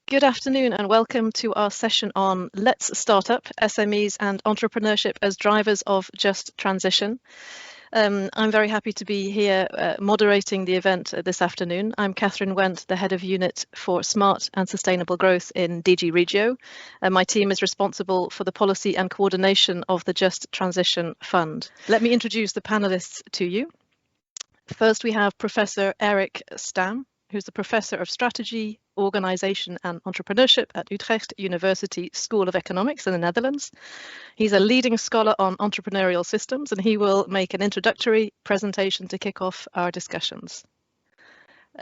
Good afternoon and welcome to our session on Let's Startup, SMEs and Entrepreneurship as Drivers of Just Transition. I'm very happy to be here moderating the event this afternoon. I'm Catherine Wendt, the Head of Unit for Smart and Sustainable Growth in DG Regio. My team is responsible for the policy and coordination of the Just Transition Fund. Let me introduce the panelists to you. First, we have Professor Erik Stam, who's the Professor of Strategy, Organisation and Entrepreneurship at Utrecht University School of Economics in the Netherlands. He's a leading scholar on entrepreneurial systems, and he will make an introductory presentation to kick off our discussions.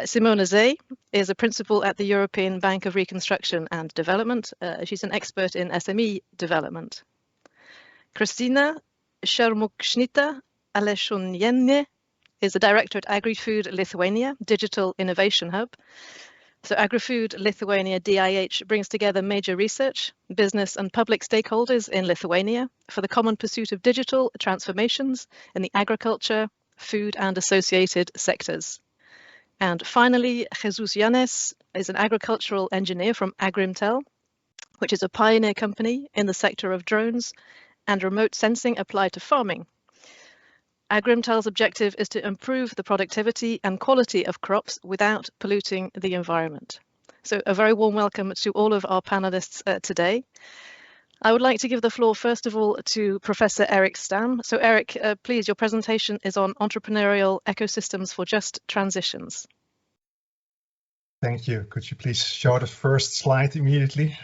Simone Zee is a principal at the European Bank of Reconstruction and Development. She's an expert in SME development. Kristina Shermukšnita-Alešonienė is the director at AgriFood Lithuania, Digital Innovation Hub. So AgriFood Lithuania DIH brings together major research, business and public stakeholders in Lithuania for the common pursuit of digital transformations in the agriculture, food and associated sectors. And finally, Jesus Yanes is an agricultural engineer from Agrimtel, which is a pioneer company in the sector of drones and remote sensing applied to farming. Agrimtel's objective is to improve the productivity and quality of crops without polluting the environment. So a very warm welcome to all of our panelists today. I would like to give the floor first of all to Professor Erik Stam. So Erik, please, your presentation is on entrepreneurial ecosystems for just transitions. Thank you. Could you please show the first slide immediately?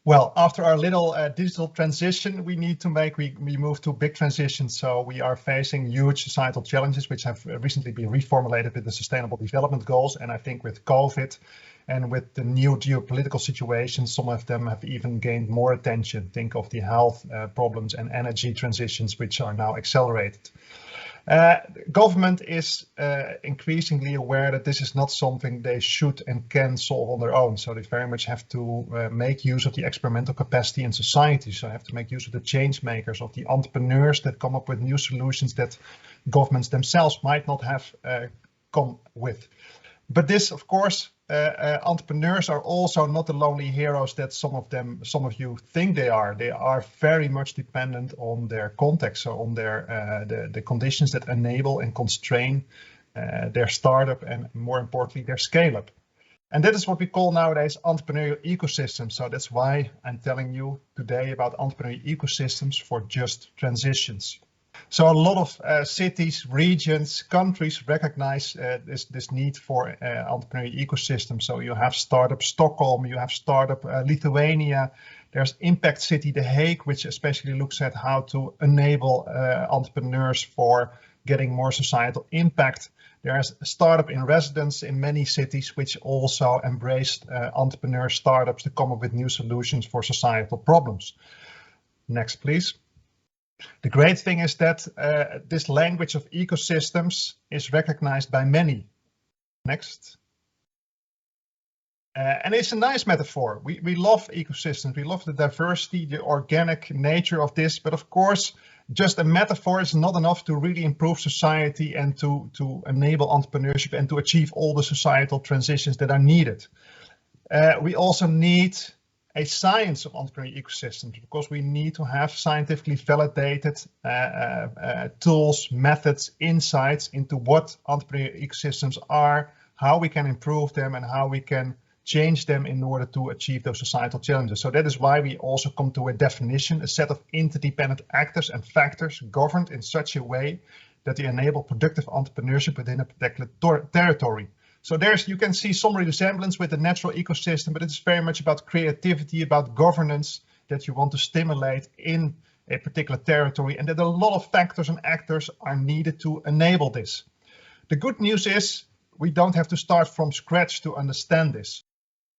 Well, after our little digital transition, we move to big transitions. So we are facing huge societal challenges, which have recently been reformulated with the Sustainable Development Goals. And I think with COVID and with the new geopolitical situation, some of them have even gained more attention. Think of the health problems and energy transitions, which are now accelerated. Government is increasingly aware that this is not something they should and can solve on their own. So they very much have to make use of the experimental capacity in society. So have to make use of the change makers, of the entrepreneurs that come up with new solutions that governments themselves might not have come with. But this, of course, entrepreneurs are also not the lonely heroes that some of you think they are. They are very much dependent on their context, so on their the conditions that enable and constrain their startup and, more importantly, their scale up. And that is what we call nowadays entrepreneurial ecosystems. So that's why I'm telling you today about entrepreneurial ecosystems for just transitions. So a lot of cities, regions, countries recognize this need for entrepreneurial ecosystems. So you have Startup Stockholm, you have Startup Lithuania, there's Impact City The Hague, which especially looks at how to enable entrepreneurs for getting more societal impact. There's Startup in Residence in many cities, which also embraced entrepreneur startups to come up with new solutions for societal problems. Next, please. The great thing is that this language of ecosystems is recognized by many. Next. And it's a nice metaphor. We love ecosystems. We love the diversity, the organic nature of this. But of course, just a metaphor is not enough to really improve society and to enable entrepreneurship and to achieve all the societal transitions that are needed. We also need a science of entrepreneurial ecosystems, because we need to have scientifically validated tools, methods, insights into what entrepreneurial ecosystems are, how we can improve them, and how we can change them in order to achieve those societal challenges. So that is why we also come to a definition, a set of interdependent actors and factors governed in such a way that they enable productive entrepreneurship within a particular territory. So you can see some resemblance with the natural ecosystem, but it's very much about creativity, about governance that you want to stimulate in a particular territory, and that a lot of factors and actors are needed to enable this. The good news is we don't have to start from scratch to understand this.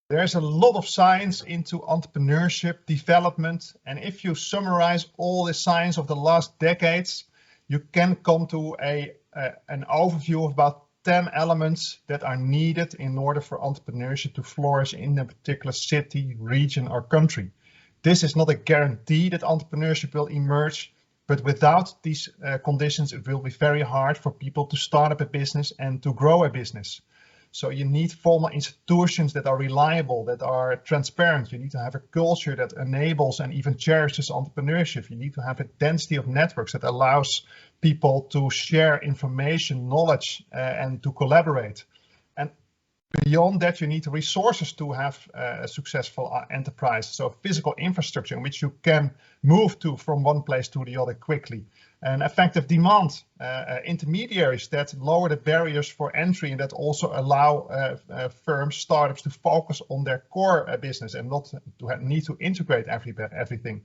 There's a lot of science into entrepreneurship development, and if you summarize all the science of the last decades, you can come to an overview of about 10 elements that are needed in order for entrepreneurship to flourish in a particular city, region, or country. This is not a guarantee that entrepreneurship will emerge, but without these conditions, it will be very hard for people to start up a business and to grow a business. So you need formal institutions that are reliable, that are transparent. You need to have a culture that enables and even cherishes entrepreneurship. You need to have a density of networks that allows people to share information, knowledge, and to collaborate. And beyond that, you need resources to have a successful enterprise. So physical infrastructure in which you can move to from one place to the other quickly. And effective demand, intermediaries that lower the barriers for entry and that also allow firms, startups to focus on their core business and not to need to integrate everything.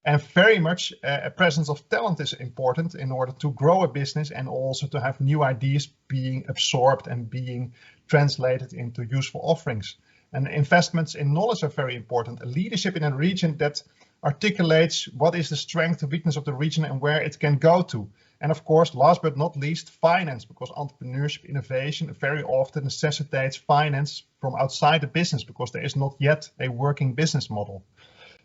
And very much a presence of talent is important in order to grow a business and also to have new ideas being absorbed and being translated into useful offerings. And investments in knowledge are very important. A leadership in a region that articulates what is the strength and weakness of the region and where it can go to. And of course, last but not least, finance, because entrepreneurship innovation very often necessitates finance from outside the business because there is not yet a working business model.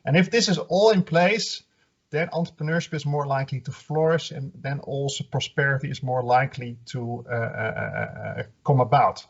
And if this is all in place, then entrepreneurship is more likely to flourish, and then also prosperity is more likely to come about.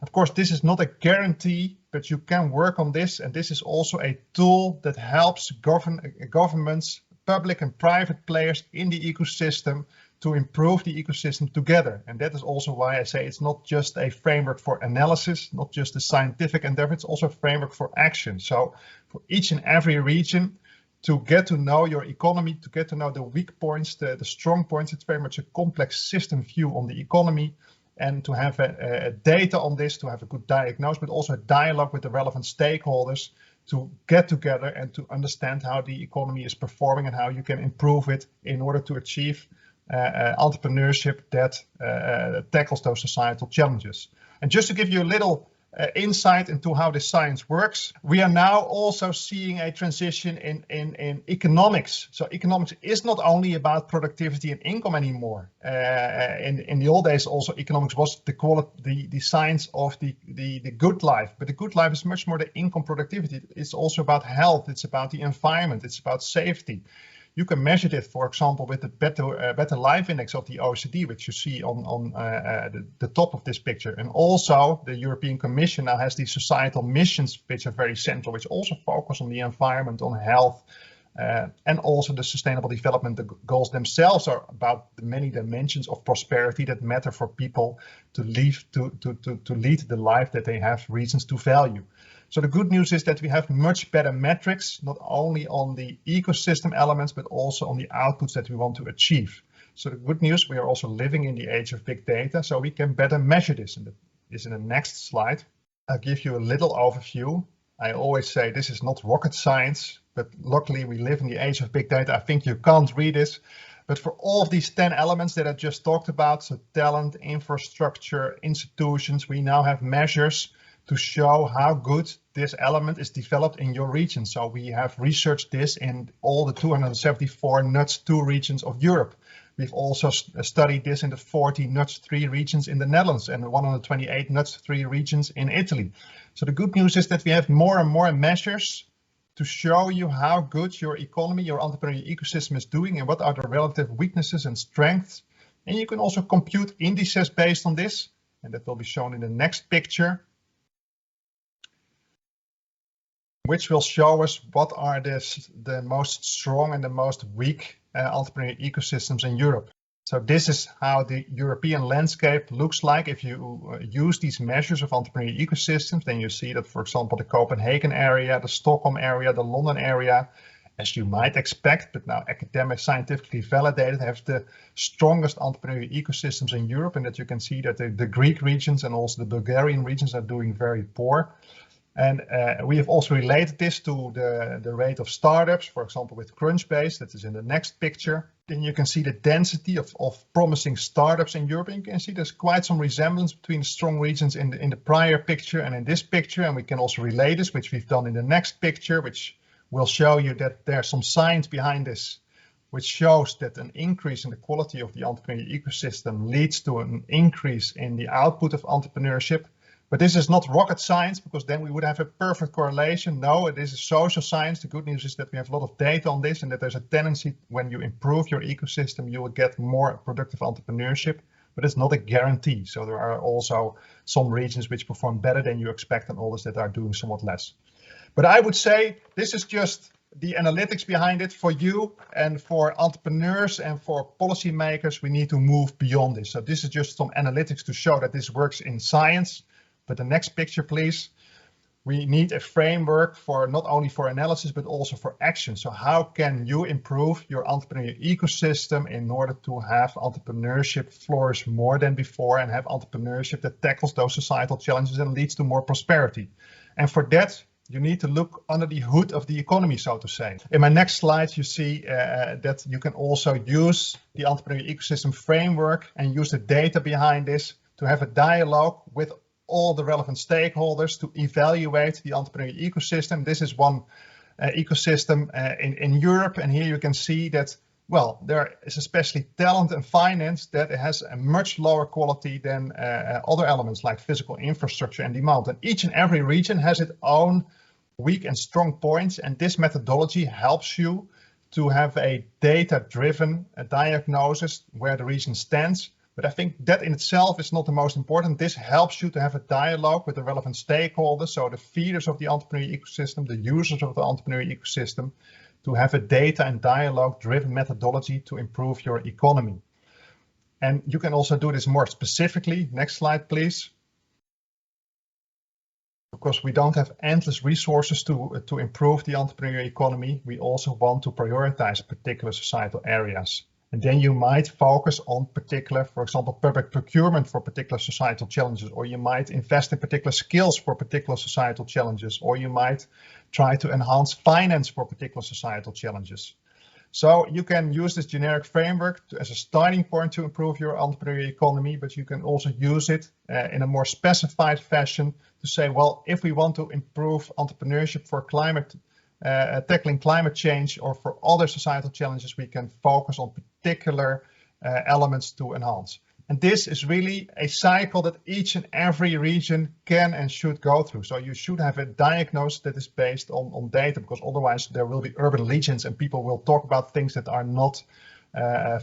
Of course, this is not a guarantee, but you can work on this, and this is also a tool that helps governments, public and private players in the ecosystem to improve the ecosystem together. And that is also why I say it's not just a framework for analysis, not just a scientific endeavor, it's also a framework for action. So for each and every region, to get to know your economy, to get to know the weak points, the strong points, it's very much a complex system view on the economy, and to have a data on this, to have a good diagnosis, but also a dialogue with the relevant stakeholders to get together and to understand how the economy is performing and how you can improve it in order to achieve entrepreneurship that tackles those societal challenges. And just to give you a little insight into how the science works, we are now also seeing a transition in economics. So economics is not only about productivity and income anymore. In the old days, also economics was the science of the good life. But the good life is much more the income productivity. It's also about health. It's about the environment. It's about safety. You can measure this, for example, with the better life index of the OECD, which you see on the top of this picture. And also the European Commission now has these societal missions, which are very central, which also focus on the environment, on health, and also the sustainable development. The goals themselves are about the many dimensions of prosperity that matter for people to lead the life that they have reasons to value. So the good news is that we have much better metrics, not only on the ecosystem elements, but also on the outputs that we want to achieve. So the good news, we are also living in the age of big data, so we can better measure this. And that is in the next slide. I'll give you a little overview. I always say this is not rocket science, but luckily we live in the age of big data. I think you can't read this. But for all of these 10 elements that I just talked about, so talent, infrastructure, institutions, we now have measures to show how good this element is developed in your region. So we have researched this in all the 274 NUTS 2 regions of Europe. We've also studied this in the 40 NUTS 3 regions in the Netherlands and 128 NUTS 3 regions in Italy. So the good news is that we have more and more measures to show you how good your economy, your entrepreneurial ecosystem is doing and what are the relative weaknesses and strengths. And you can also compute indices based on this, and that will be shown in the next picture, which will show us what are the most strong and the most weak entrepreneurial ecosystems in Europe. So this is how the European landscape looks like. If you use these measures of entrepreneurial ecosystems, then you see that, for example, the Copenhagen area, the Stockholm area, the London area, as you might expect, but now academic, scientifically validated, have the strongest entrepreneurial ecosystems in Europe, and that you can see that the Greek regions and also the Bulgarian regions are doing very poor. And we have also related this to the rate of startups, for example, with Crunchbase, that is in the next picture. Then you can see the density of promising startups in Europe. And you can see there's quite some resemblance between the strong regions in the prior picture and in this picture. And we can also relate this, which we've done in the next picture, which will show you that there's some science behind this, which shows that an increase in the quality of the entrepreneurial ecosystem leads to an increase in the output of entrepreneurship. But this is not rocket science, because then we would have a perfect correlation. No, it is a social science. The good news is that we have a lot of data on this, and that there's a tendency when you improve your ecosystem, you will get more productive entrepreneurship. but it's not a guarantee. So there are also some regions which perform better than you expect and others that are doing somewhat less. But I would say this is just the analytics behind it. For you and for entrepreneurs and for policymakers, we need to move beyond this. So this is just some analytics to show that this works in science. But the next picture, please. We need a framework for not only for analysis, but also for action. So how can you improve your entrepreneurial ecosystem in order to have entrepreneurship flourish more than before and have entrepreneurship that tackles those societal challenges and leads to more prosperity? And for that, you need to look under the hood of the economy, so to say. In my next slide, you see that you can also use the entrepreneurial ecosystem framework and use the data behind this to have a dialogue with all the relevant stakeholders to evaluate the entrepreneurial ecosystem. This is one ecosystem in Europe, and here you can see that, well, there is especially talent and finance that has a much lower quality than other elements like physical infrastructure and demand. And each and every region has its own weak and strong points, and this methodology helps you to have a data-driven diagnosis where the region stands. But I think that in itself is not the most important. This helps you to have a dialogue with the relevant stakeholders, so the feeders of the entrepreneurial ecosystem, the users of the entrepreneurial ecosystem, to have a data and dialogue-driven methodology to improve your economy. And you can also do this more specifically. Next slide, please. Because we don't have endless resources to improve the entrepreneurial economy, we also want to prioritize particular societal areas. And then you might focus on particular, for example, public procurement for particular societal challenges, or you might invest in particular skills for particular societal challenges, or you might try to enhance finance for particular societal challenges. So you can use this generic framework as a starting point to improve your entrepreneurial economy, but you can also use it in a more specified fashion to say, well, if we want to improve entrepreneurship for tackling climate change or for other societal challenges, we can focus on particular elements to enhance. And this is really a cycle that each and every region can and should go through. So you should have a diagnosis that is based on data, because otherwise there will be urban legends and people will talk about things that are not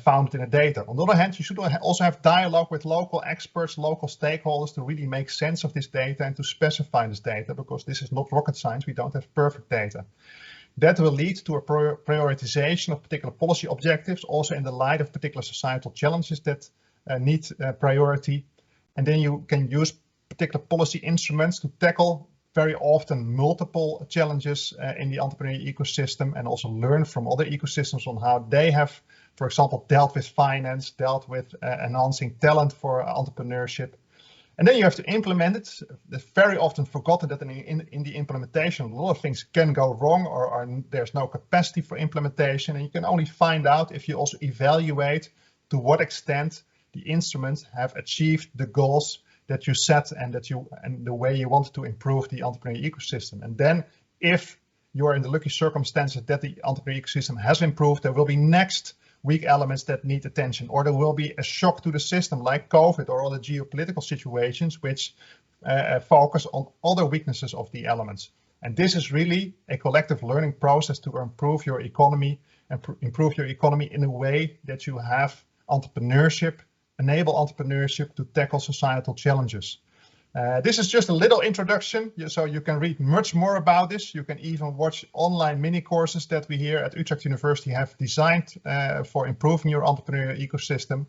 found in the data. On the other hand, you should also have dialogue with local experts, local stakeholders to really make sense of this data and to specify this data, because this is not rocket science. We don't have perfect data. That will lead to a prioritization of particular policy objectives, also in the light of particular societal challenges that need priority. And then you can use particular policy instruments to tackle very often multiple challenges in the entrepreneurial ecosystem, and also learn from other ecosystems on how they have, for example, dealt with finance, dealt with enhancing talent for entrepreneurship. And then you have to implement it. It's very often forgotten that in the implementation, a lot of things can go wrong, or there's no capacity for implementation. And you can only find out if you also evaluate to what extent the instruments have achieved the goals that you set and the way you want to improve the entrepreneurial ecosystem. And then if you are in the lucky circumstances that the entrepreneurial ecosystem has improved, there will be next weak elements that need attention, or there will be a shock to the system like COVID or other geopolitical situations which focus on other weaknesses of the elements. And this is really a collective learning process to improve your economy and improve your economy in a way that you have entrepreneurship, enable entrepreneurship to tackle societal challenges. This is just a little introduction, so you can read much more about this. You can even watch online mini courses that we here at Utrecht University have designed for improving your entrepreneurial ecosystem.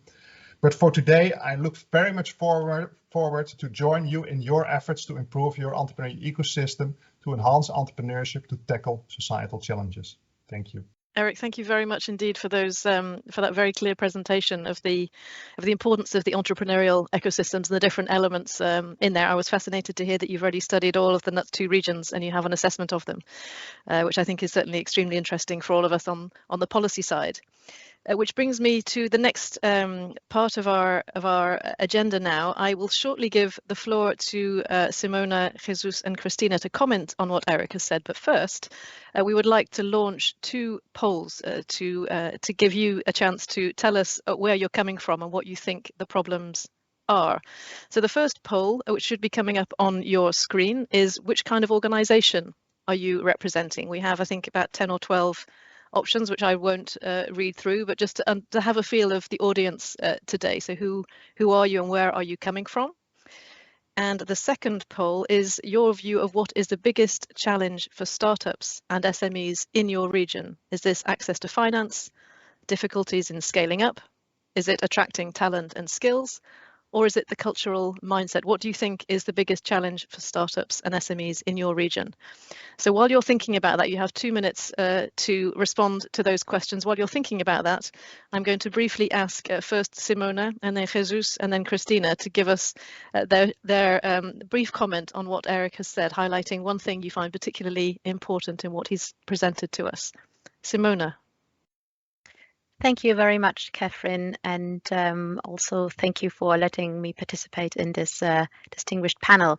But for today, I look very much forward to join you in your efforts to improve your entrepreneurial ecosystem, to enhance entrepreneurship, to tackle societal challenges. Thank you. Eric, thank you very much indeed for those for that very clear presentation of the importance of the entrepreneurial ecosystems and the different elements in there. I was fascinated to hear that you've already studied all of the NUTS2 regions and you have an assessment of them, which I think is certainly extremely interesting for all of us on the policy side. Which brings me to the next part of our agenda now. I will shortly give the floor to Simona, Jesus and Christina to comment on what Eric has said. But first, we would like to launch two polls to give you a chance to tell us where you're coming from and what you think the problems are. So the first poll, which should be coming up on your screen, is which kind of organisation are you representing? We have, I think, about 10 or 12 options, which I won't read through, but just to have a feel of the audience today. So who are you and where are you coming from? And the second poll is your view of what is the biggest challenge for startups and SMEs in your region. Is this access to finance, difficulties in scaling up? Is it attracting talent and skills? Or is it the cultural mindset? What do you think is the biggest challenge for startups and SMEs in your region? So while you're thinking about that, you have 2 minutes to respond to those questions. While you're thinking about that, I'm going to briefly ask first Simona and then Jesus and then Christina to give us their brief comment on what Eric has said, highlighting one thing you find particularly important in what he's presented to us. Simona. Thank you very much, Catherine, and also thank you for letting me participate in this distinguished panel.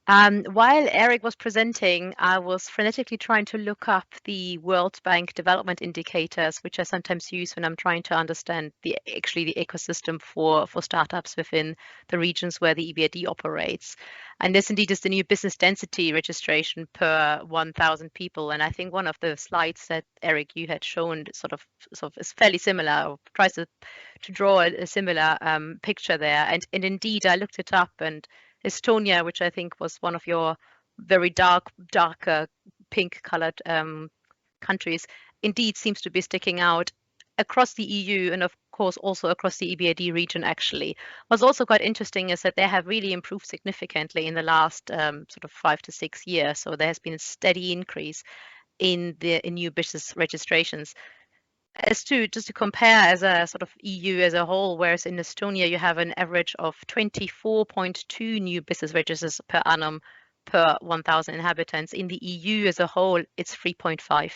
While Eric was presenting, I was frenetically trying to look up the World Bank development indicators, which I sometimes use when I'm trying to understand the ecosystem for startups within the regions where the EBRD operates. And this indeed is the new business density registration per 1,000 people. And I think one of the slides that Eric you had shown sort of is fairly similar, or tries to draw a similar picture there. And indeed, I looked it up, and Estonia, which I think was one of your very darker pink-colored countries, indeed seems to be sticking out across the EU and of course also across the EBRD region. Actually, what's also quite interesting is that they have really improved significantly in the last sort of 5 to 6 years. So there has been a steady increase in new business registrations. Just to compare as a sort of EU as a whole, whereas in Estonia you have an average of 24.2 new business registers per annum per 1,000 inhabitants. In the EU as a whole, it's 3.5.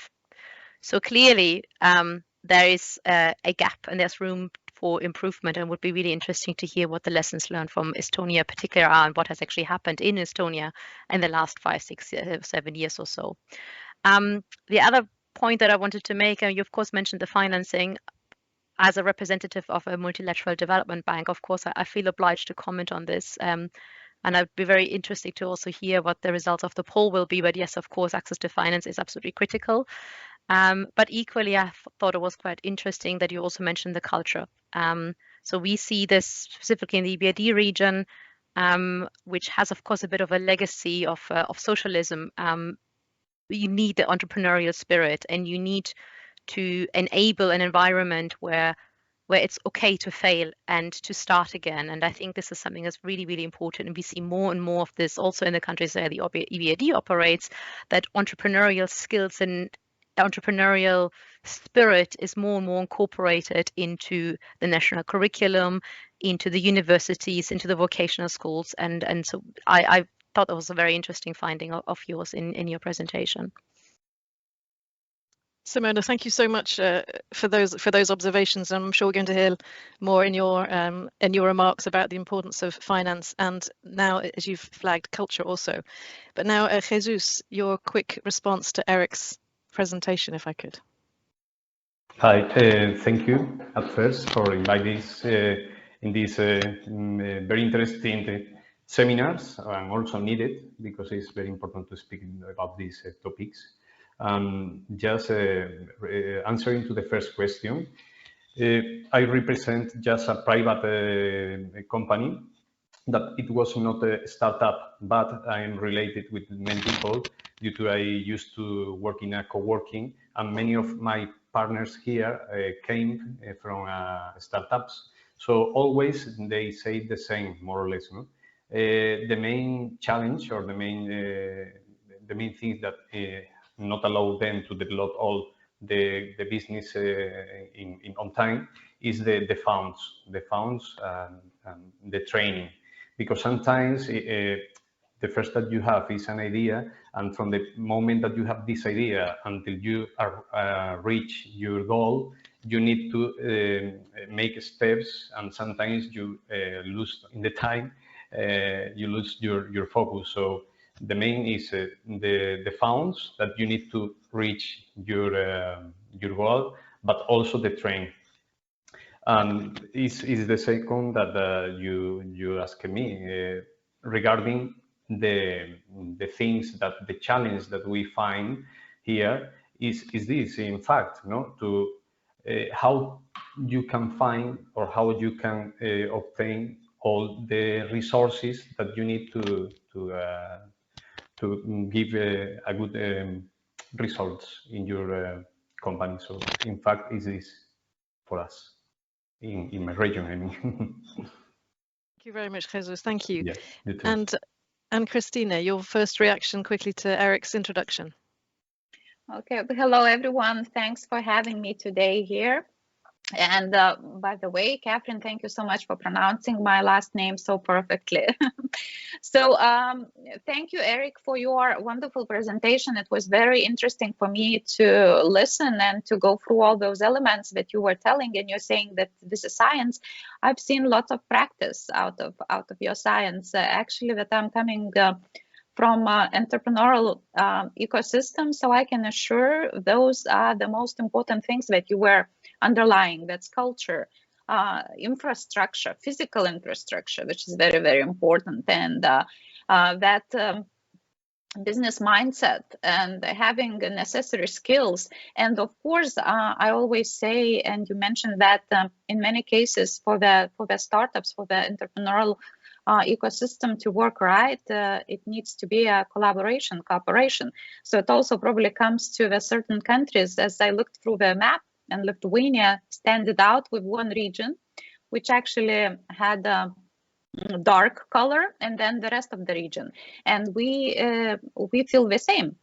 So clearly there is a gap and there's room for improvement, and would be really interesting to hear what the lessons learned from Estonia particularly are and what has actually happened in Estonia in the last 5, 6, 7 years or so. The other point that I wanted to make, and you of course mentioned the financing. As a representative of a multilateral development bank, of course, I feel obliged to comment on this. And I'd be very interested to also hear what the results of the poll will be. But yes, of course, access to finance is absolutely critical. But equally, I thought it was quite interesting that you also mentioned the culture. So we see this specifically in the EBRD region, which has, of course, a bit of a legacy of socialism. You need the entrepreneurial spirit, and you need to enable an environment where it's okay to fail and to start again. And I think this is something that's really, really important. And we see more and more of this also in the countries where the EBRD operates, that entrepreneurial skills and entrepreneurial spirit is more and more incorporated into the national curriculum, into the universities, into the vocational schools. And so I thought that was a very interesting finding of yours in your presentation. Simona, thank you so much for those observations. I'm sure we're going to hear more in your remarks about the importance of finance, and now, as you've flagged, culture also. But now, Jesus, your quick response to Eric's presentation, if I could. Hi, thank you at first for inviting us in these very interesting seminars, and also needed because it's very important to speak about these topics. Just answering to the first question, I represent just a private company that it was not a startup, but I am related with many people due to I used to work in a co-working, and many of my partners here came from startups. So always they say the same, more or less. No? The main challenge or the main thing that not allow them to develop all the business on time is the funds, and the training. Because sometimes the first that you have is an idea, and from the moment that you have this idea until you are reach your goal, you need to make steps, and sometimes you lose in the time, you lose your focus. So the main is the funds that you need to reach your goal, but also the train. Is the second that you asked me regarding the things that the challenge that we find here is this, in fact, no, to how you can find or how you can obtain all the resources that you need to give a good results in your company. So in fact, is this for us in my region? I mean. Thank you very much, Jesus. Thank you. Yeah, you too. And Christina, your first reaction quickly to Eric's introduction. Okay, hello everyone. Thanks for having me today here. And by the way, Catherine, thank you so much for pronouncing my last name so perfectly. So thank you, Eric, for your wonderful presentation. It was very interesting for me to listen and to go through all those elements that you were telling, and you're saying that this is science. I've seen lots of practice out of your science. Actually, that I'm coming from entrepreneurial ecosystem, so I can assure those are the most important things that you were underlying. That's culture, infrastructure, physical infrastructure, which is very, very important, and that business mindset and having the necessary skills. And of course, I always say, and you mentioned that in many cases for the startups, for the entrepreneurial ecosystem to work right, it needs to be a collaboration, cooperation. So it also probably comes to the certain countries. As I looked through the map, and Lithuania standed out with one region, which actually had a dark color, and then the rest of the region. And we feel the same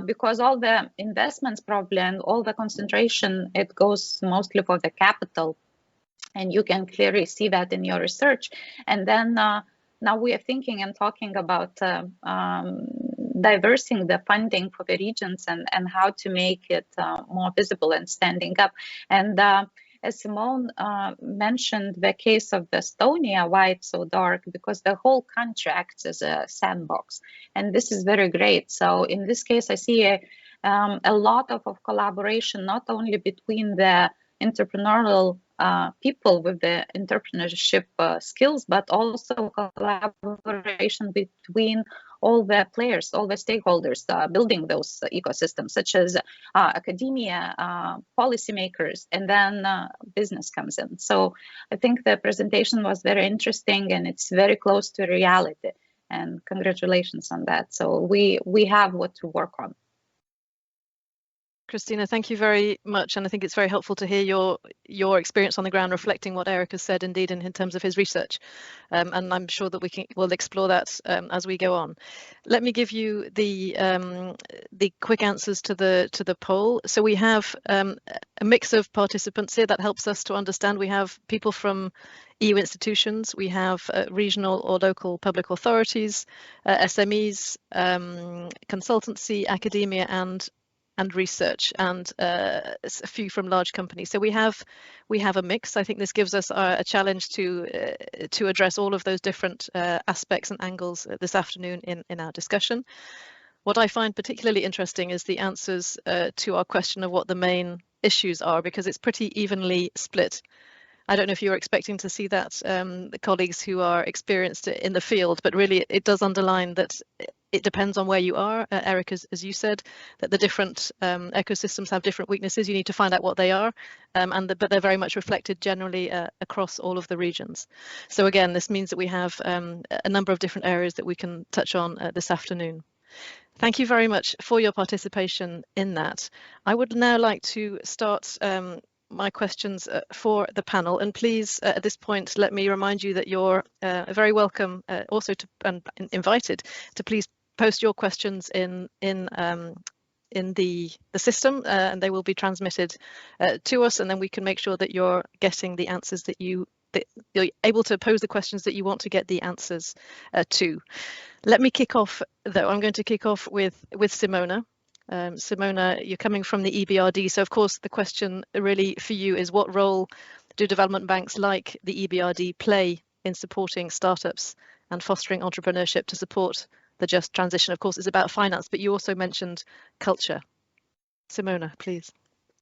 because all the investments probably and all the concentration, it goes mostly for the capital. And you can clearly see that in your research. And then now we are thinking and talking about diversing the funding for the regions and how to make it more visible and standing up. And as Simone mentioned, the case of Estonia, why it's so dark, because the whole country acts as a sandbox. And this is very great. So in this case, I see a lot of collaboration, not only between the entrepreneurial people with the entrepreneurship skills, but also collaboration between all the players, all the stakeholders building those ecosystems, such as academia, policymakers, and then business comes in. So I think the presentation was very interesting, and it's very close to reality. And congratulations on that. So we have what to work on. Christina, thank you very much, and I think it's very helpful to hear your experience on the ground, reflecting what Eric has said, indeed, in terms of his research, and I'm sure that we'll explore that as we go on. Let me give you the quick answers to the poll. So we have a mix of participants here. That helps us to understand. We have people from EU institutions, we have regional or local public authorities, SMEs, consultancy, academia, and research, and a few from large companies. So we have a mix. I think this gives us a challenge to address all of those different aspects and angles this afternoon in our discussion. What I find particularly interesting is the answers to our question of what the main issues are, because it's pretty evenly split. I don't know if you're expecting to see that, the colleagues who are experienced in the field, but really it does underline that it depends on where you are, Eric, as you said, that the different ecosystems have different weaknesses. You need to find out what they are, but they're very much reflected generally across all of the regions. So again, this means that we have a number of different areas that we can touch on this afternoon. Thank you very much for your participation in that. I would now like to start my questions for the panel, and please at this point let me remind you that you're very welcome also to and invited to please post your questions in the system, and they will be transmitted to us, and then we can make sure that you're getting the answers that you're able to pose the questions that you want to get the answers to. Let me kick off though. I'm going to kick off with Simona. Simona, you're coming from the EBRD, so of course the question really for you is, what role do development banks like the EBRD play in supporting startups and fostering entrepreneurship to support the just transition? Of course, it's about finance, but you also mentioned culture. Simona, please.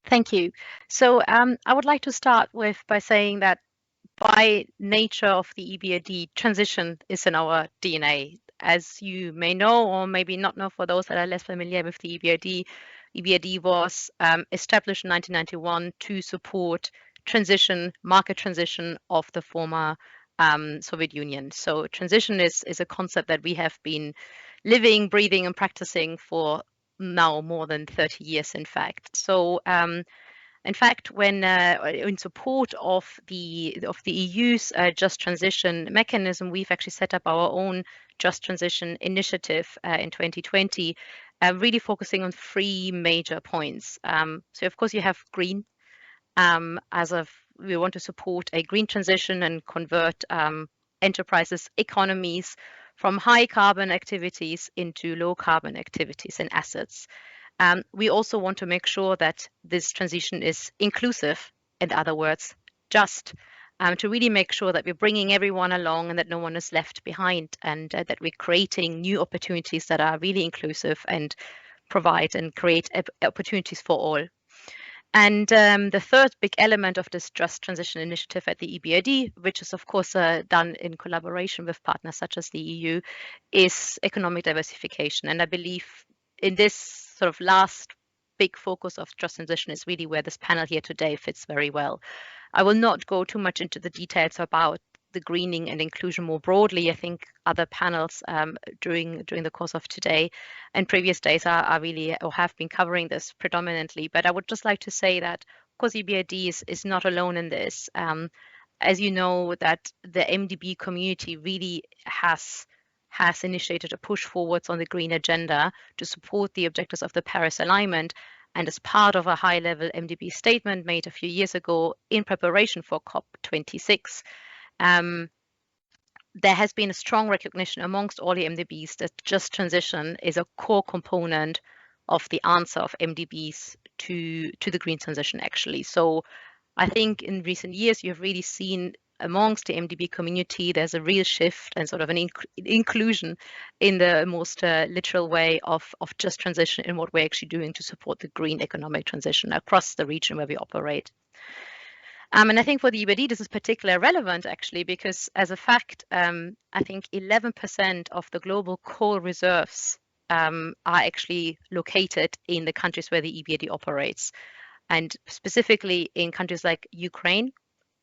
Thank you. So I would like to start by saying that by nature of the EBRD, transition is in our DNA. As you may know, or maybe not know, for those that are less familiar with the EBRD, EBRD was established in 1991 to support market transition of the former Soviet Union. So transition is a concept that we have been living, breathing, and practicing for now more than 30 years, in fact. So in fact, when in support of the EU's just transition mechanism, we've actually set up our own just transition initiative in 2020, really focusing on 3 major points. So of course you have green, we want to support a green transition and convert enterprises, economies from high carbon activities into low carbon activities and assets. We also want to make sure that this transition is inclusive, in other words, just, to really make sure that we're bringing everyone along and that no one is left behind, and that we're creating new opportunities that are really inclusive and provide and create opportunities for all. And the third big element of this Just Transition initiative at the EBRD, which is of course done in collaboration with partners such as the EU, is economic diversification. And I believe in this sort of last big focus of Just Transition is really where this panel here today fits very well. I will not go too much into the details about the greening and inclusion more broadly. I think other panels during the course of today and previous days are really, or have been covering this predominantly. But I would just like to say that, of course, EBRD is not alone in this. As you know, that the MDB community really has initiated a push forwards on the green agenda to support the objectives of the Paris alignment. And as part of a high-level MDB statement made a few years ago in preparation for COP26, there has been a strong recognition amongst all the MDBs that just transition is a core component of the answer of MDBs to the green transition, actually. So I think in recent years, you've really seen amongst the MDB community, there's a real shift and sort of an inclusion in the most literal way of just transition in what we're actually doing to support the green economic transition across the region where we operate. And I think for the EBRD, this is particularly relevant, actually, because as a fact, I think 11% of the global coal reserves are actually located in the countries where the EBRD operates, and specifically in countries like Ukraine,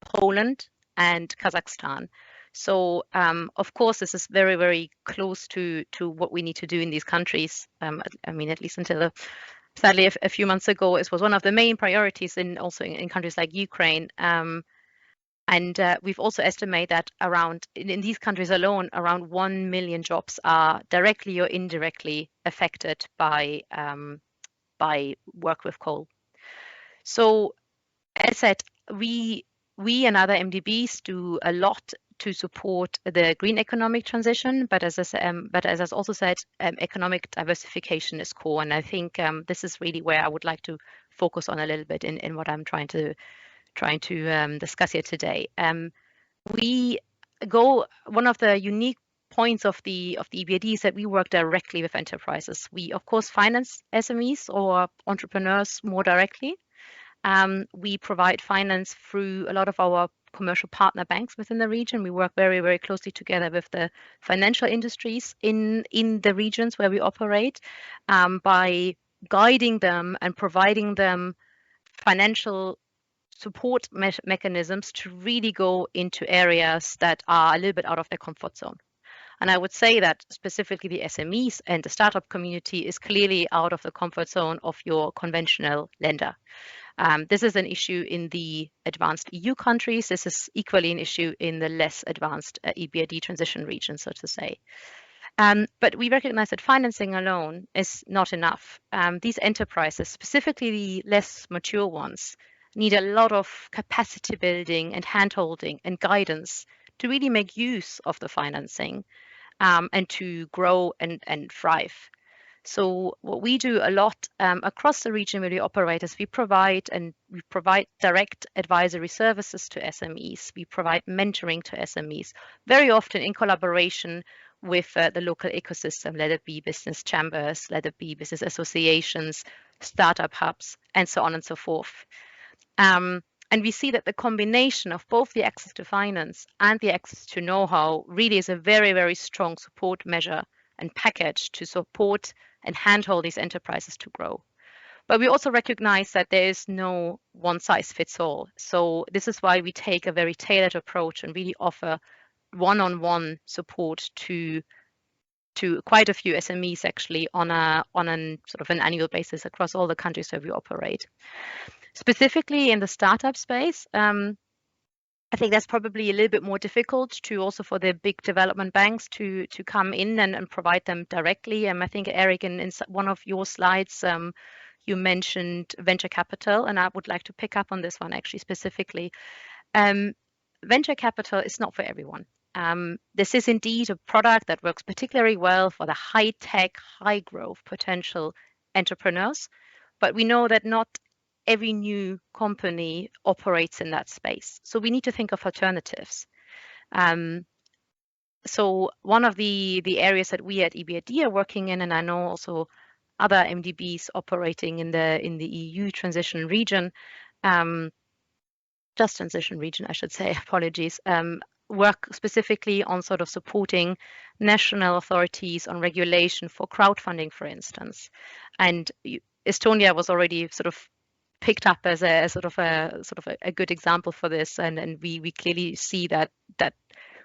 Poland, and Kazakhstan. So, of course, this is very, very close to what we need to do in these countries. I mean, at least until sadly, a few months ago, it was one of the main priorities in countries like Ukraine. And we've also estimated that in these countries alone, around 1 million jobs are directly or indirectly affected by work with coal. So, as said, we and other MDBs do a lot to support the green economic transition, but as I also said, economic diversification is core, and I think this is really where I would like to focus on a little bit in what I'm trying to discuss here today. One of the unique points of the EBRD is that we work directly with enterprises. We of course finance SMEs or entrepreneurs more directly. We provide finance through a lot of our commercial partner banks within the region. We work very, very closely together with the financial industries in the regions where we operate, by guiding them and providing them financial support mechanisms to really go into areas that are a little bit out of their comfort zone. And I would say that specifically the SMEs and the startup community is clearly out of the comfort zone of your conventional lender. This is an issue in the advanced EU countries. This is equally an issue in the less advanced EBRD transition region, so to say. But we recognize that financing alone is not enough. These enterprises, specifically the less mature ones, need a lot of capacity building and handholding and guidance to really make use of the financing and to grow and thrive. So what we do a lot across the region where we operate is we provide direct advisory services to SMEs. We provide mentoring to SMEs, very often in collaboration with the local ecosystem, let it be business chambers, let it be business associations, startup hubs, and so on and so forth. And we see that the combination of both the access to finance and the access to know-how really is a very, very strong support measure and package to support and handhold these enterprises to grow. But we also recognize that there is no one size fits all. So this is why we take a very tailored approach and really offer one-on-one support to quite a few SMEs actually on an sort of an annual basis across all the countries where we operate. Specifically in the startup space, I think that's probably a little bit more difficult to also for the big development banks to come in and provide them directly. I think, Eric, in one of your slides, you mentioned venture capital, and I would like to pick up on this one actually specifically. Venture capital is not for everyone. This is indeed a product that works particularly well for the high-tech, high-growth potential entrepreneurs, but we know that not every new company operates in that space. So we need to think of alternatives. So one of the areas that we at EBRD are working in, and I know also other MDBs operating in the EU transition region, just transition region, I should say, apologies, work specifically on sort of supporting national authorities on regulation for crowdfunding, for instance. And Estonia was already sort of picked up as a good example for this, and we clearly see that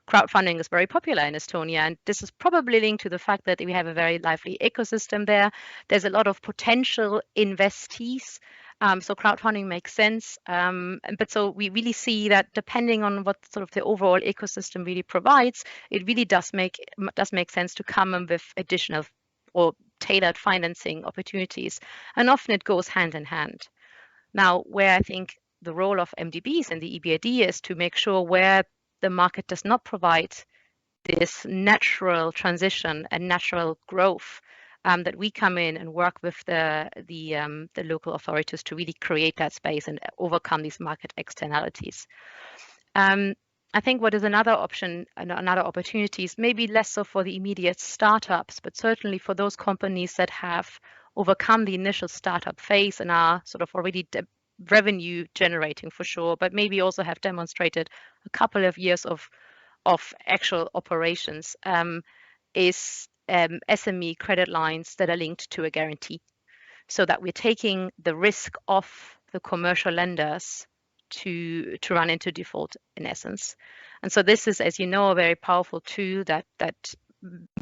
crowdfunding is very popular in Estonia, and this is probably linked to the fact that we have a very lively ecosystem there. There's a lot of potential investees, so crowdfunding makes sense. But so we really see that depending on what sort of the overall ecosystem really provides, it really does make sense to come in with additional or tailored financing opportunities, and often it goes hand in hand. Now, where I think the role of MDBs and the EBRD is to make sure where the market does not provide this natural transition and natural growth, that we come in and work with the local authorities to really create that space and overcome these market externalities. I think what is another option and another opportunities, maybe less so for the immediate startups, but certainly for those companies that have overcome the initial startup phase and are sort of already revenue generating for sure, but maybe also have demonstrated a couple of years of actual operations, is SME credit lines that are linked to a guarantee, so that we're taking the risk off the commercial lenders to run into default in essence. And so this is, as you know, a very powerful tool that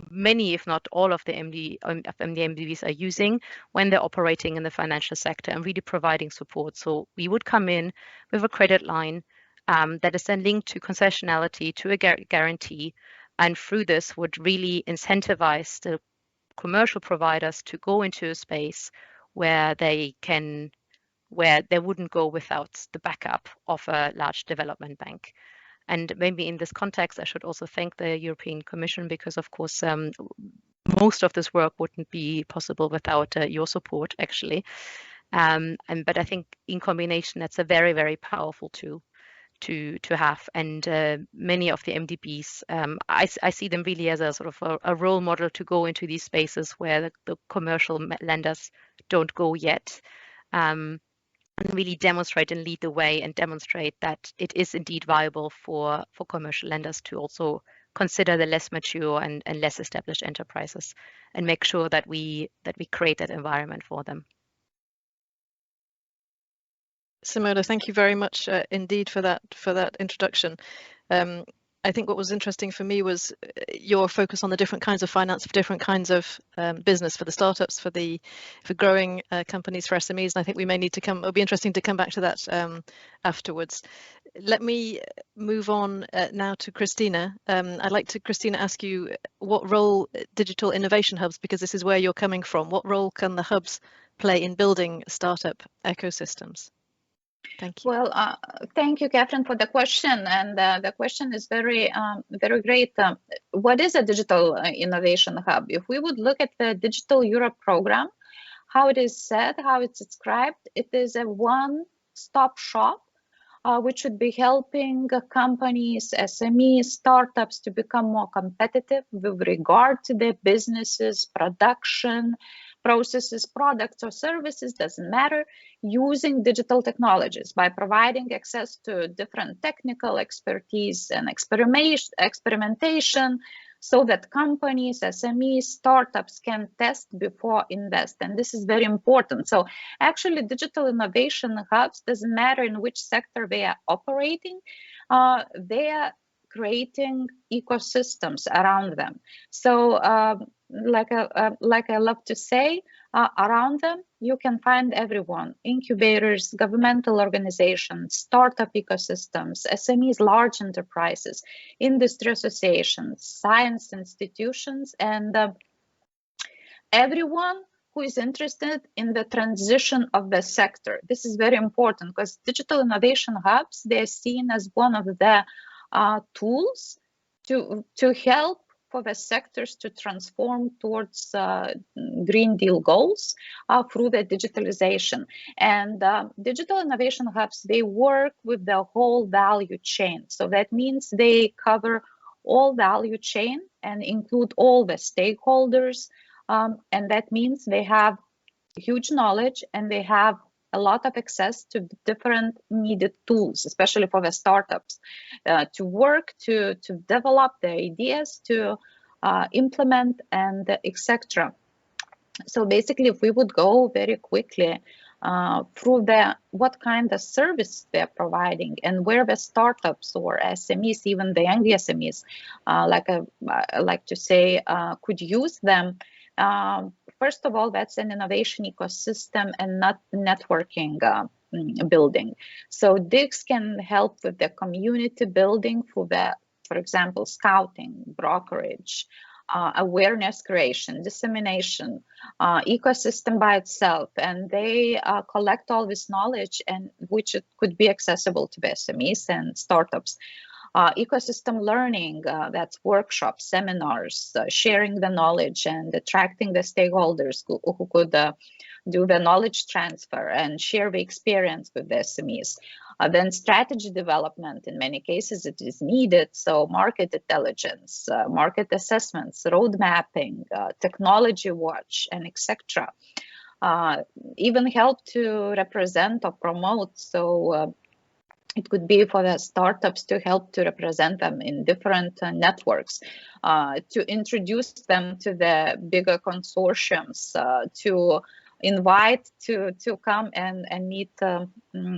many, if not all, of the MDBs are using when they're operating in the financial sector and really providing support. So we would come in with a credit line that is then linked to concessionality, to a guarantee, and through this would really incentivize the commercial providers to go into a space where they wouldn't go without the backup of a large development bank. And maybe in this context, I should also thank the European Commission, because of course, most of this work wouldn't be possible without your support, actually. But I think in combination, that's a very, very powerful tool to have. And many of the MDBs, I see them really as a sort of a role model to go into these spaces where the commercial lenders don't go yet. And really demonstrate and lead the way and demonstrate that it is indeed viable for commercial lenders to also consider the less mature and less established enterprises and make sure that we create that environment for them. Simona, thank you very much indeed for that introduction. I think what was interesting for me was your focus on the different kinds of finance for different kinds of business, for the startups, for growing companies, for SMEs. And I think we may need to it'll be interesting to come back to that afterwards. Let me move on now to Christina. I'd like to, Christina, ask you what role digital innovation hubs, because this is where you're coming from, what role can the hubs play in building startup ecosystems? Thank you. Well, thank you, Catherine, for the question. And the question is very, very great. What is a digital innovation hub? If we would look at the Digital Europe program, how it is said, how it's described, it is a one-stop shop, which should be helping companies, SMEs, startups to become more competitive with regard to their businesses, production, processes, products or services, doesn't matter, using digital technologies by providing access to different technical expertise and experimentation, so that companies, SMEs, startups can test before invest. And this is very important. So actually, digital innovation hubs, doesn't matter in which sector they are operating, they are creating ecosystems around them. So like I love to say, around them, you can find everyone: incubators, governmental organizations, startup ecosystems, SMEs, large enterprises, industry associations, science institutions, and everyone who is interested in the transition of the sector. This is very important because digital innovation hubs, they're seen as one of the tools to help for the sectors to transform towards Green Deal goals through the digitalization. And digital innovation hubs, they work with the whole value chain. So that means they cover all value chain and include all the stakeholders. And that means they have huge knowledge and they have a lot of access to different needed tools, especially for the startups, to work, to develop their ideas, to implement, and etc. So basically, if we would go very quickly through what kind of service they're providing and where the startups or SMEs, even the young SMEs, like I like to say, could use them. First of all, that's an innovation ecosystem and not networking building. So DIGS can help with the community building through for example, scouting, brokerage, awareness creation, dissemination, ecosystem by itself, and they collect all this knowledge, and which it could be accessible to the SMEs and startups. Ecosystem learning, that's workshops, seminars, sharing the knowledge and attracting the stakeholders who could do the knowledge transfer and share the experience with the SMEs. Then strategy development, in many cases it is needed. So market intelligence, market assessments, road mapping, technology watch, and etc. Even help to represent or promote. So it could be for the startups to help to represent them in different networks, to introduce them to the bigger consortiums, to invite to come and meet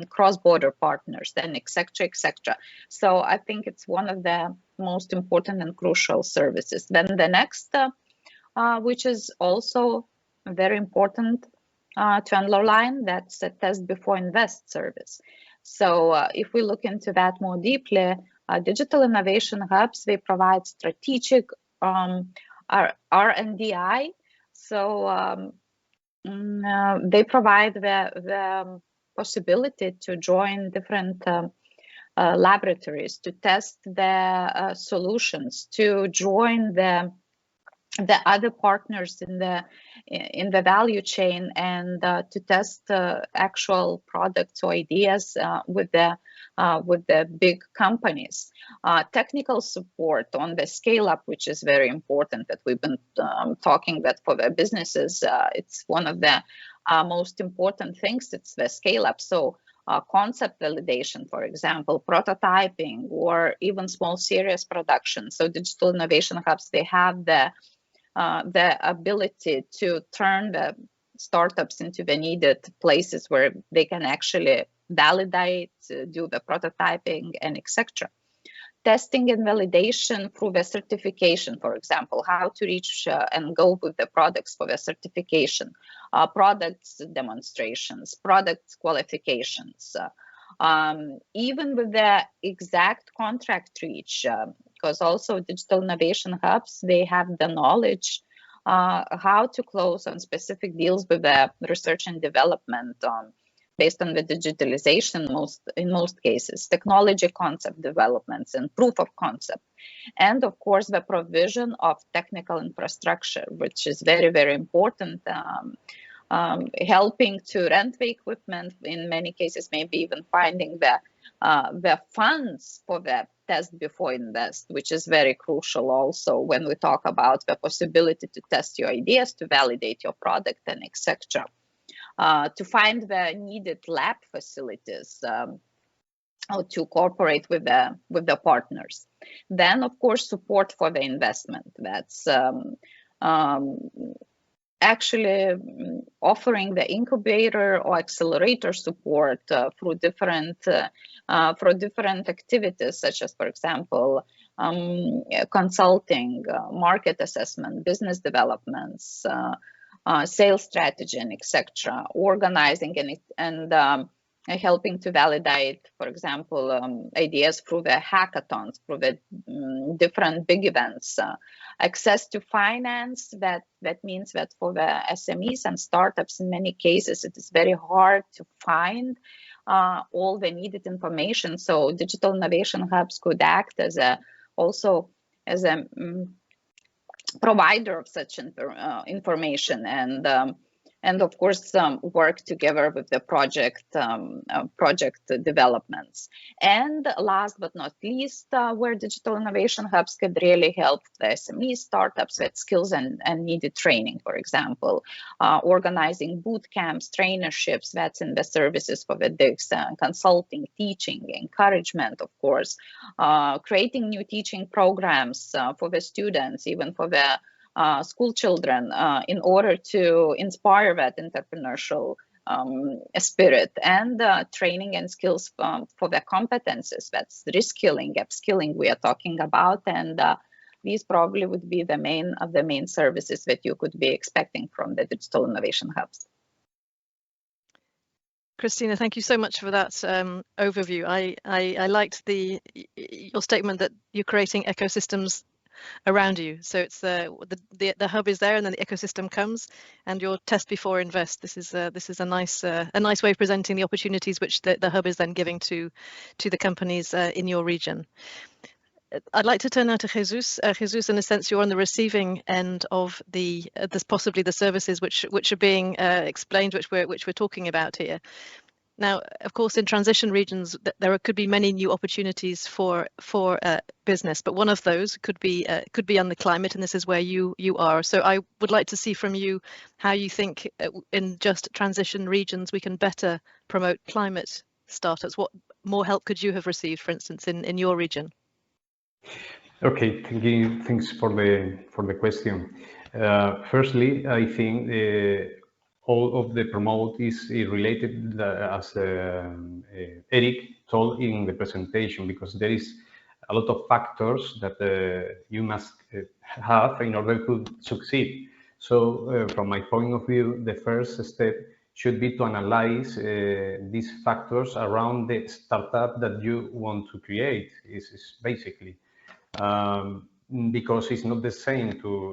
cross-border partners, and etc. etc. So I think it's one of the most important and crucial services. Then the next, which is also very important to underline, that's a test before invest service. So if we look into that more deeply, digital innovation hubs, they provide strategic R&DI. So they provide the possibility to join different laboratories, to test the solutions, to join the other partners in the value chain, and to test actual products or ideas with the big companies. Technical support on the scale up, which is very important, that we've been talking that for the businesses, it's one of the most important things. It's the scale up. So concept validation, for example, prototyping, or even small series production. So digital innovation hubs, they have the ability to turn the startups into the needed places where they can actually validate, do the prototyping, and etc. Testing and validation through the certification, for example, how to reach and go with the products for the certification, products demonstrations, product qualifications, even with the exact contract reach, because also digital innovation hubs, they have the knowledge how to close on specific deals with the research and development based on the digitalization, in most cases, technology concept developments and proof of concept. And of course, the provision of technical infrastructure, which is very, very important, helping to rent the equipment, in many cases, maybe even finding the funds for the test before invest, which is very crucial also when we talk about the possibility to test your ideas, to validate your product, and etc. To find the needed lab facilities, or to cooperate with the partners. Then, of course, support for the investment. That's actually offering the incubator or accelerator support through different activities, such as, for example, consulting, market assessment, business developments, sales strategy, and etc. Organizing and helping to validate, for example, ideas through the hackathons, through the different big events. Access to finance, that means that for the SMEs and startups, in many cases, it is very hard to find all the needed information. So digital innovation hubs could act as a provider of such information, and of course work together with the project developments. And last but not least, where digital innovation hubs could really help the SME startups with skills and needed training, for example, organizing boot camps, trainerships, that's in the services for the DIGs, consulting, teaching, encouragement, of course, creating new teaching programs for the students, even for the school children, in order to inspire that entrepreneurial spirit, and training and skills for the competences. That's reskilling, upskilling we are talking about, and these probably would be the main services that you could be expecting from the digital innovation hubs. Christina, thank you so much for that overview. I liked your statement that you're creating ecosystems around you. So it's the hub is there, and then the ecosystem comes, and your test before invest. This is a nice way of presenting the opportunities which the hub is then giving to the companies in your region. I'd like to turn now to Jesus. Jesus, in a sense, you're on the receiving end of possibly the services which are being explained, which we're talking about here. Now, of course, in transition regions, there could be many new opportunities for business, but one of those could be on the climate, and this is where you are. So I would like to see from you how you think in just transition regions we can better promote climate startups. What more help could you have received, for instance, in your region? Okay, thanks for the question. Firstly, I think all of the promote is related, as Eric told in the presentation, because there is a lot of factors that you must have in order to succeed. So from my point of view, the first step should be to analyze these factors around the startup that you want to create, is basically. Because it's not the same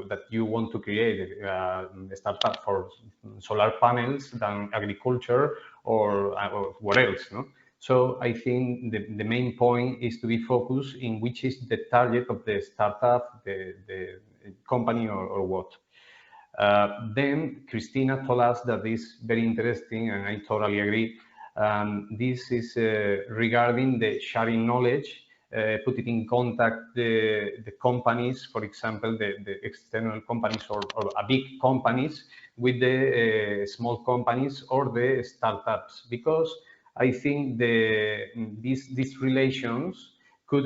that you want to create a startup for solar panels than agriculture or what else, no? So I think the main point is to be focused in which is the target of the startup, the company, or what. Then Christina told us that is very interesting, and I totally agree. This is regarding the sharing knowledge. Put it in contact the companies, for example, the external companies or a big companies with the small companies or the startups, because I think these relations could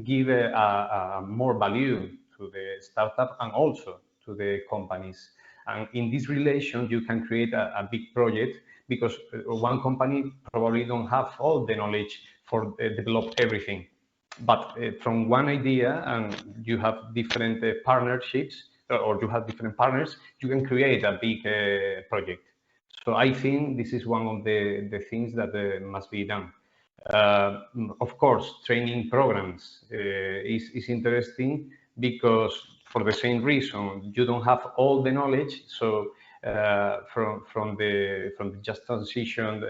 give a more value to the startup and also to the companies. And in this relation, you can create a big project, because one company probably don't have all the knowledge for develop everything. But from one idea, and you have different partnerships, or you have different partners, you can create a big project. So I think this is one of the things that must be done. Of course, training programs is interesting, because for the same reason, you don't have all the knowledge. So from the just transition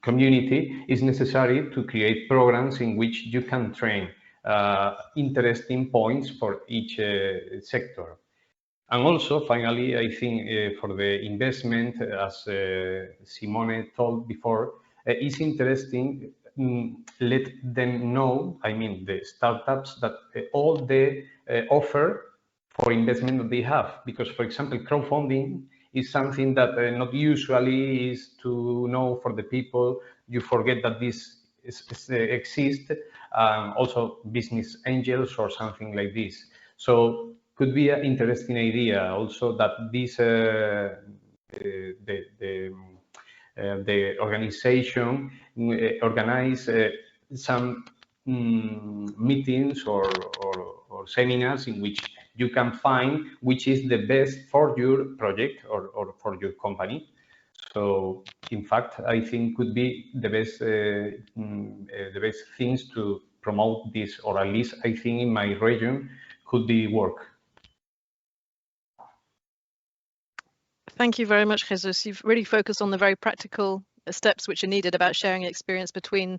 community, is necessary to create programs in which you can train interesting points for each sector. And also, finally, I think for the investment, as Simone told before, it's interesting. Let them know, I mean, the startups, that all the offer for investment that they have. Because, for example, crowdfunding is something that not usually is to know for the people. You forget that this exist, also business angels or something like this. So could be an interesting idea also that this the organization organize some meetings or seminars in which you can find which is the best for your project or for your company. So, in fact, I think could be the best things to promote this, or at least I think in my region could be work. Thank you very much, Jesus. You've really focused on the very practical steps which are needed about sharing experience between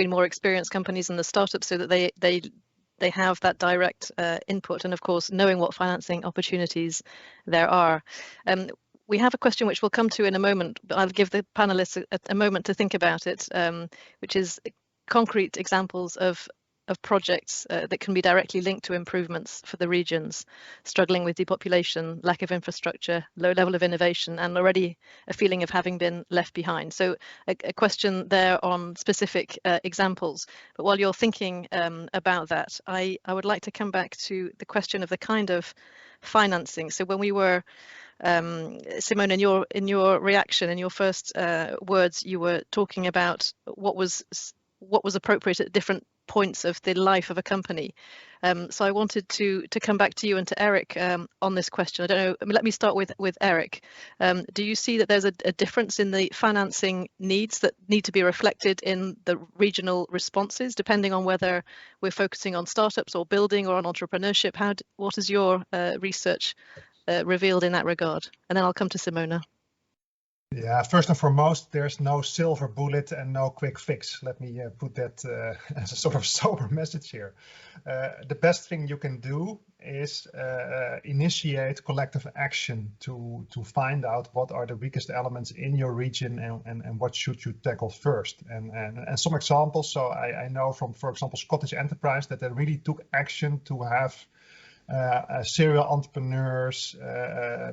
more experienced companies and the startups, so that they have that direct input, and of course knowing what financing opportunities there are. We have a question which we'll come to in a moment, but I'll give the panelists a moment to think about it, which is concrete examples of projects that can be directly linked to improvements for the regions struggling with depopulation, lack of infrastructure, low level of innovation, and already a feeling of having been left behind. So a question there on specific examples. But while you're thinking about that, I would like to come back to the question of the kind of financing. So when we were Simone, in your reaction, in your first words, you were talking about what was appropriate at different points of the life of a company. So I wanted to come back to you and to Eric on this question. I don't know. Let me start with Eric. Do you see that there's a difference in the financing needs that need to be reflected in the regional responses, depending on whether we're focusing on startups or building or on entrepreneurship? What is your research revealed in that regard? And then I'll come to Simona. Yeah, first and foremost, there's no silver bullet and no quick fix. Let me put that as a sort of sober message here. The best thing you can do is initiate collective action to find out what are the weakest elements in your region and what should you tackle first. And some examples, so I know from, for example, Scottish Enterprise, that they really took action to have serial entrepreneurs,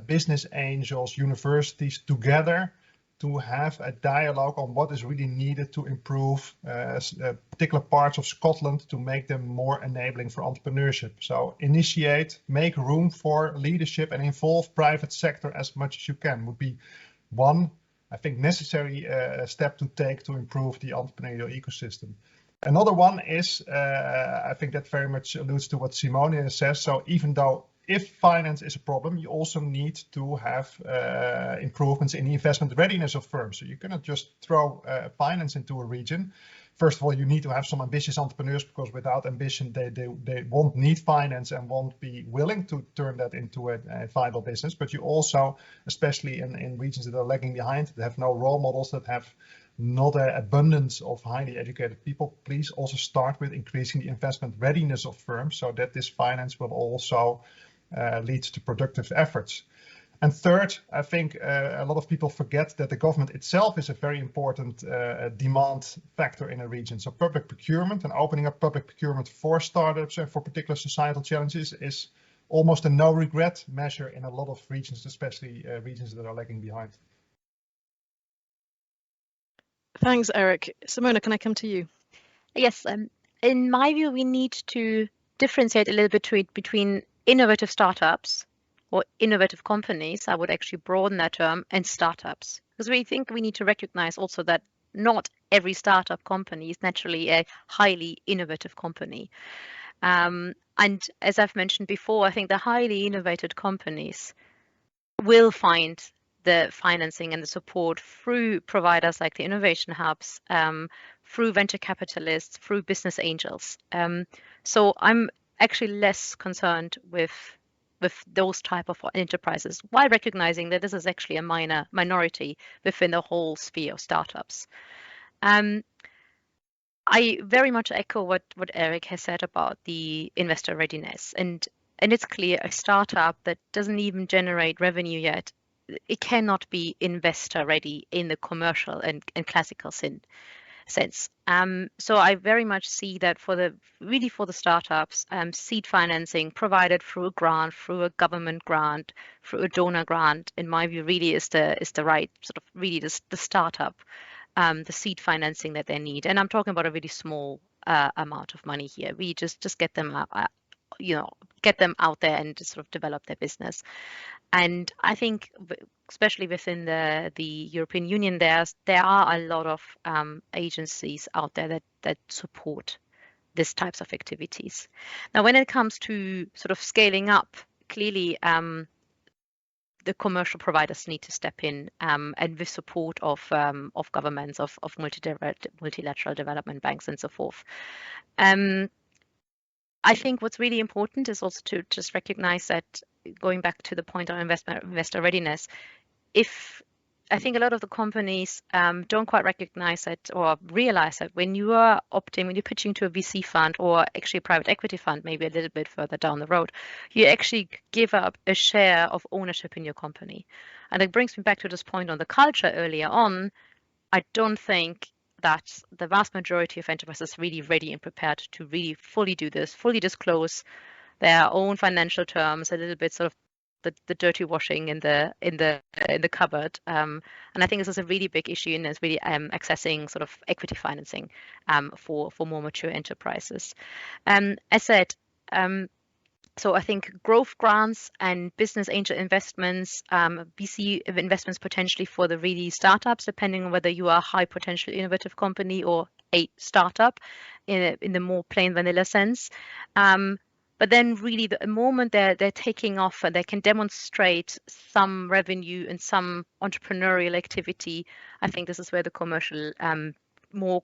business angels, universities together to have a dialogue on what is really needed to improve particular parts of Scotland to make them more enabling for entrepreneurship. So initiate, make room for leadership and involve private sector as much as you can would be one, I think, necessary step to take to improve the entrepreneurial ecosystem. Another one is, I think that very much alludes to what Simone says. So even though if finance is a problem, you also need to have improvements in the investment readiness of firms. So you cannot just throw finance into a region. First of all, you need to have some ambitious entrepreneurs, because without ambition, they won't need finance and won't be willing to turn that into a viable business. But you also, especially in regions that are lagging behind, that have no role models, that have not an abundance of highly educated people, please also start with increasing the investment readiness of firms so that this finance will also lead to productive efforts. And third, I think a lot of people forget that the government itself is a very important demand factor in a region. So public procurement and opening up public procurement for startups and for particular societal challenges is almost a no regret measure in a lot of regions, especially regions that are lagging behind. Thanks, Eric. Simona, can I come to you? Yes, in my view, we need to differentiate a little bit between innovative startups or innovative companies. I would actually broaden that term, and startups, because we think we need to recognize also that not every startup company is naturally a highly innovative company. And as I've mentioned before, I think the highly innovative companies will find the financing and the support through providers like the innovation hubs, through venture capitalists, through business angels. So I'm actually less concerned with those type of enterprises, while recognizing that this is actually a minority within the whole sphere of startups. I very much echo what Eric has said about the investor readiness, and it's clear a startup that doesn't even generate revenue yet, it cannot be investor ready in the commercial and classical sense. So I very much see that for the startups, seed financing provided through a grant, through a government grant, through a donor grant, in my view, really is the right sort of really the startup the seed financing that they need. And I'm talking about a really small amount of money here. We just get them out, get them out there and just sort of develop their business. And I think, especially within the European Union, there are a lot of agencies out there that support these types of activities. Now, when it comes to sort of scaling up, clearly the commercial providers need to step in, and with support of governments, of multilateral development banks, and so forth. I think what's really important is also to just recognize that, going back to the point on investor readiness, I think a lot of the companies don't quite recognize that or realize that when you're pitching to a VC fund or actually a private equity fund, maybe a little bit further down the road, you actually give up a share of ownership in your company. And it brings me back to this point on the culture earlier on. I don't think that the vast majority of enterprises is really ready and prepared to really fully do this, fully disclose their own financial terms, a little bit sort of the dirty washing in the cupboard, and I think this is a really big issue, and it's really accessing sort of equity financing for more mature enterprises. As said, so I think growth grants and business angel investments, VC investments potentially for the really startups, depending on whether you are a high potential innovative company or a startup in the more plain vanilla sense. But then really the moment they're taking off and they can demonstrate some revenue and some entrepreneurial activity, I think this is where the commercial, more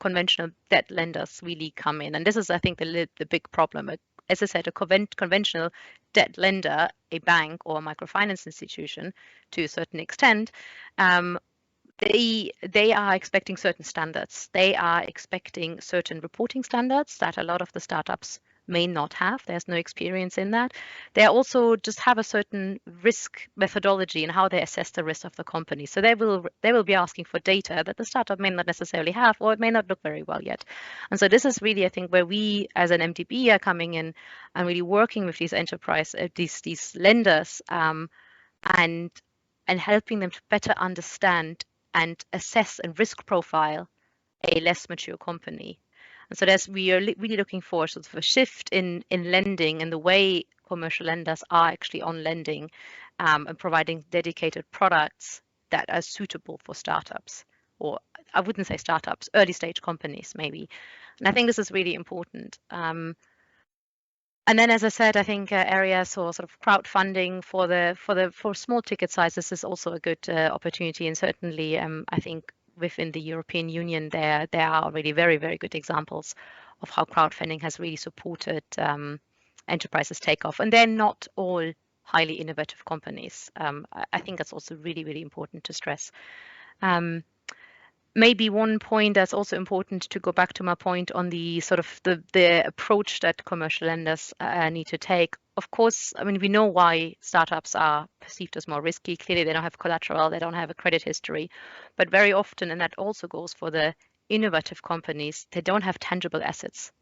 conventional debt lenders really come in. And this is, I think, the big problem. As I said, a conventional debt lender, a bank or a microfinance institution, to a certain extent, they are expecting certain standards. They are expecting certain reporting standards that a lot of the startups may not have. There's no experience in that. They also just have a certain risk methodology in how they assess the risk of the company. So they will be asking for data that the startup may not necessarily have, or it may not look very well yet. And so this is really, I think, where we as an MDB are coming in and really working with these these lenders, and helping them to better understand and assess and risk profile a less mature company. And so we are really looking for sort of a shift in lending and the way commercial lenders are actually on lending, and providing dedicated products that are suitable for startups, or I wouldn't say startups, early stage companies maybe. And I think this is really important. And then, as I said, I think areas or sort of crowdfunding for small ticket sizes is also a good opportunity, and certainly I think within the European Union there are already very, very good examples of how crowdfunding has really supported enterprises take off, and they're not all highly innovative companies. I think that's also really, really important to stress. Maybe one point that's also important, to go back to my point on the sort of the approach that commercial lenders need to take. Of course, I mean, we know why startups are perceived as more risky. Clearly, they don't have collateral, they don't have a credit history, but very often, and that also goes for the innovative companies, they don't have tangible assets.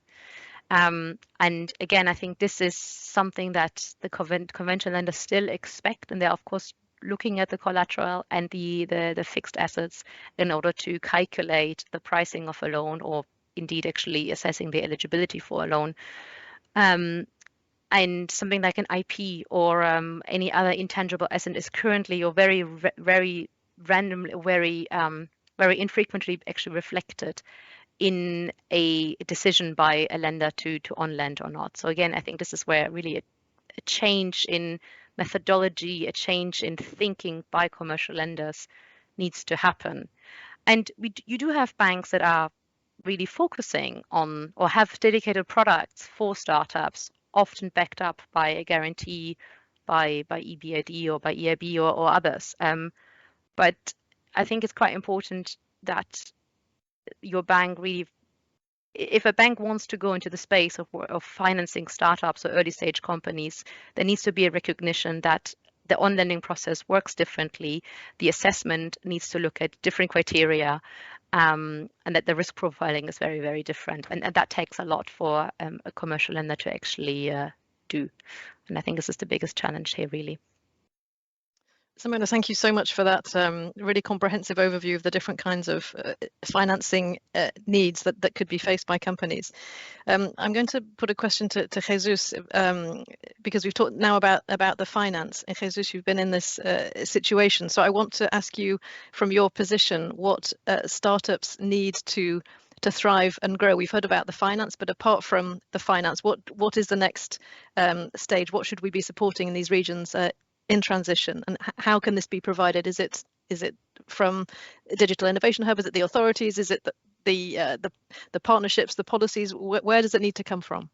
And again, I think this is something that the conventional lenders still expect, and they're of course looking at the collateral and the fixed assets in order to calculate the pricing of a loan, or indeed actually assessing the eligibility for a loan. And something like an IP or any other intangible asset is currently, or very randomly, very infrequently actually reflected in a decision by a lender to on lend or not. So again, I think this is where really a change in methodology, a change in thinking by commercial lenders needs to happen. And you do have banks that are really focusing on, or have dedicated products for startups, often backed up by a guarantee by EBRD or by EIB or others. But I think it's quite important that your bank really, if a bank wants to go into the space of financing startups or early stage companies, there needs to be a recognition that the on-lending process works differently. The assessment needs to look at different criteria, and that the risk profiling is very, very different. And that takes a lot for a commercial lender to actually do. And I think this is the biggest challenge here, really. Simona, thank you so much for that really comprehensive overview of the different kinds of financing needs that could be faced by companies. I'm going to put a question to Jesus because we've talked now about the finance. And Jesus, you've been in this situation, so I want to ask you, from your position, what startups need to thrive and grow. We've heard about the finance, but apart from the finance, what is the next stage? What should we be supporting in these regions in transition, and how can this be provided? Is it from Digital Innovation Hub? Is it the authorities? Is it the partnerships, the policies? Where does it need to come from?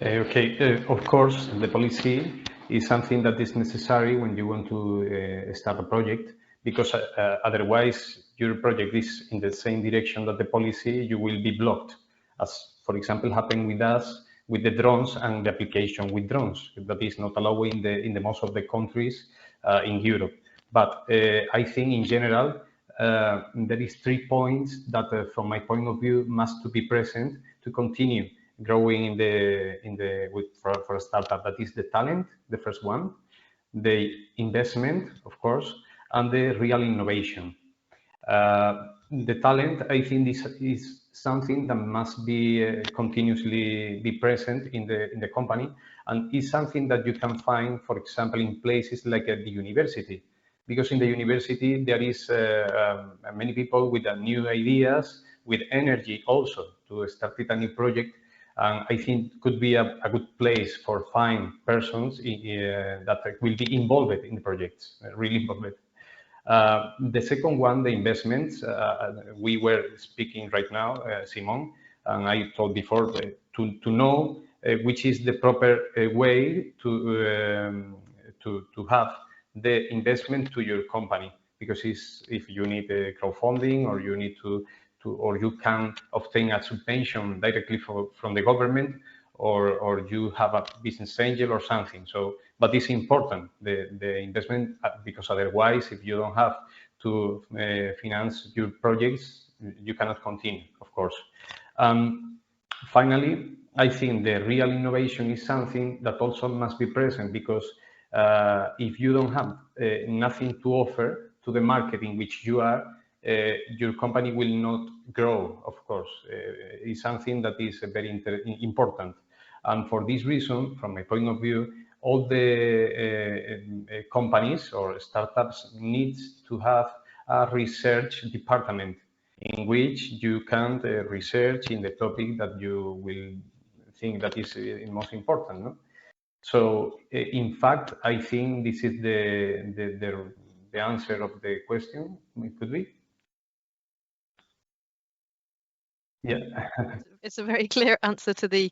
Okay, of course, the policy is something that is necessary when you want to start a project, because otherwise your project is in the same direction that the policy, you will be blocked, as for example happened with us with the drones and the application with drones. That is not allowed in the most of the countries in Europe. But I think in general, there is 3 points that from my point of view must to be present to continue growing for a startup. That is the talent, the first one, the investment, of course, and the real innovation. The talent, I think, this is something that must be continuously be present in the company, and is something that you can find, for example, in places like at the university, because in the university there is many people with new ideas, with energy also to start with a new project. And I think it could be a good place for find persons that will be involved in the projects, really involved. The second one, the investments, we were speaking right now, Simon, and I told before to know which is the proper way to have the investment to your company, because if you need crowdfunding, or you need or you can obtain a subvention directly from the government, or you have a business angel or something. So, but it's important, the investment, because otherwise, if you don't have to finance your projects, you cannot continue, of course. Finally, I think the real innovation is something that also must be present, because if you don't have nothing to offer to the market in which you are, your company will not grow, of course. It's something that is very important. And for this reason, from my point of view, all the companies or startups needs to have a research department in which you can research in the topic that you will think that is most important. No? So, in fact, I think this is the answer of the question. It could be. Yeah. It's a very clear answer to the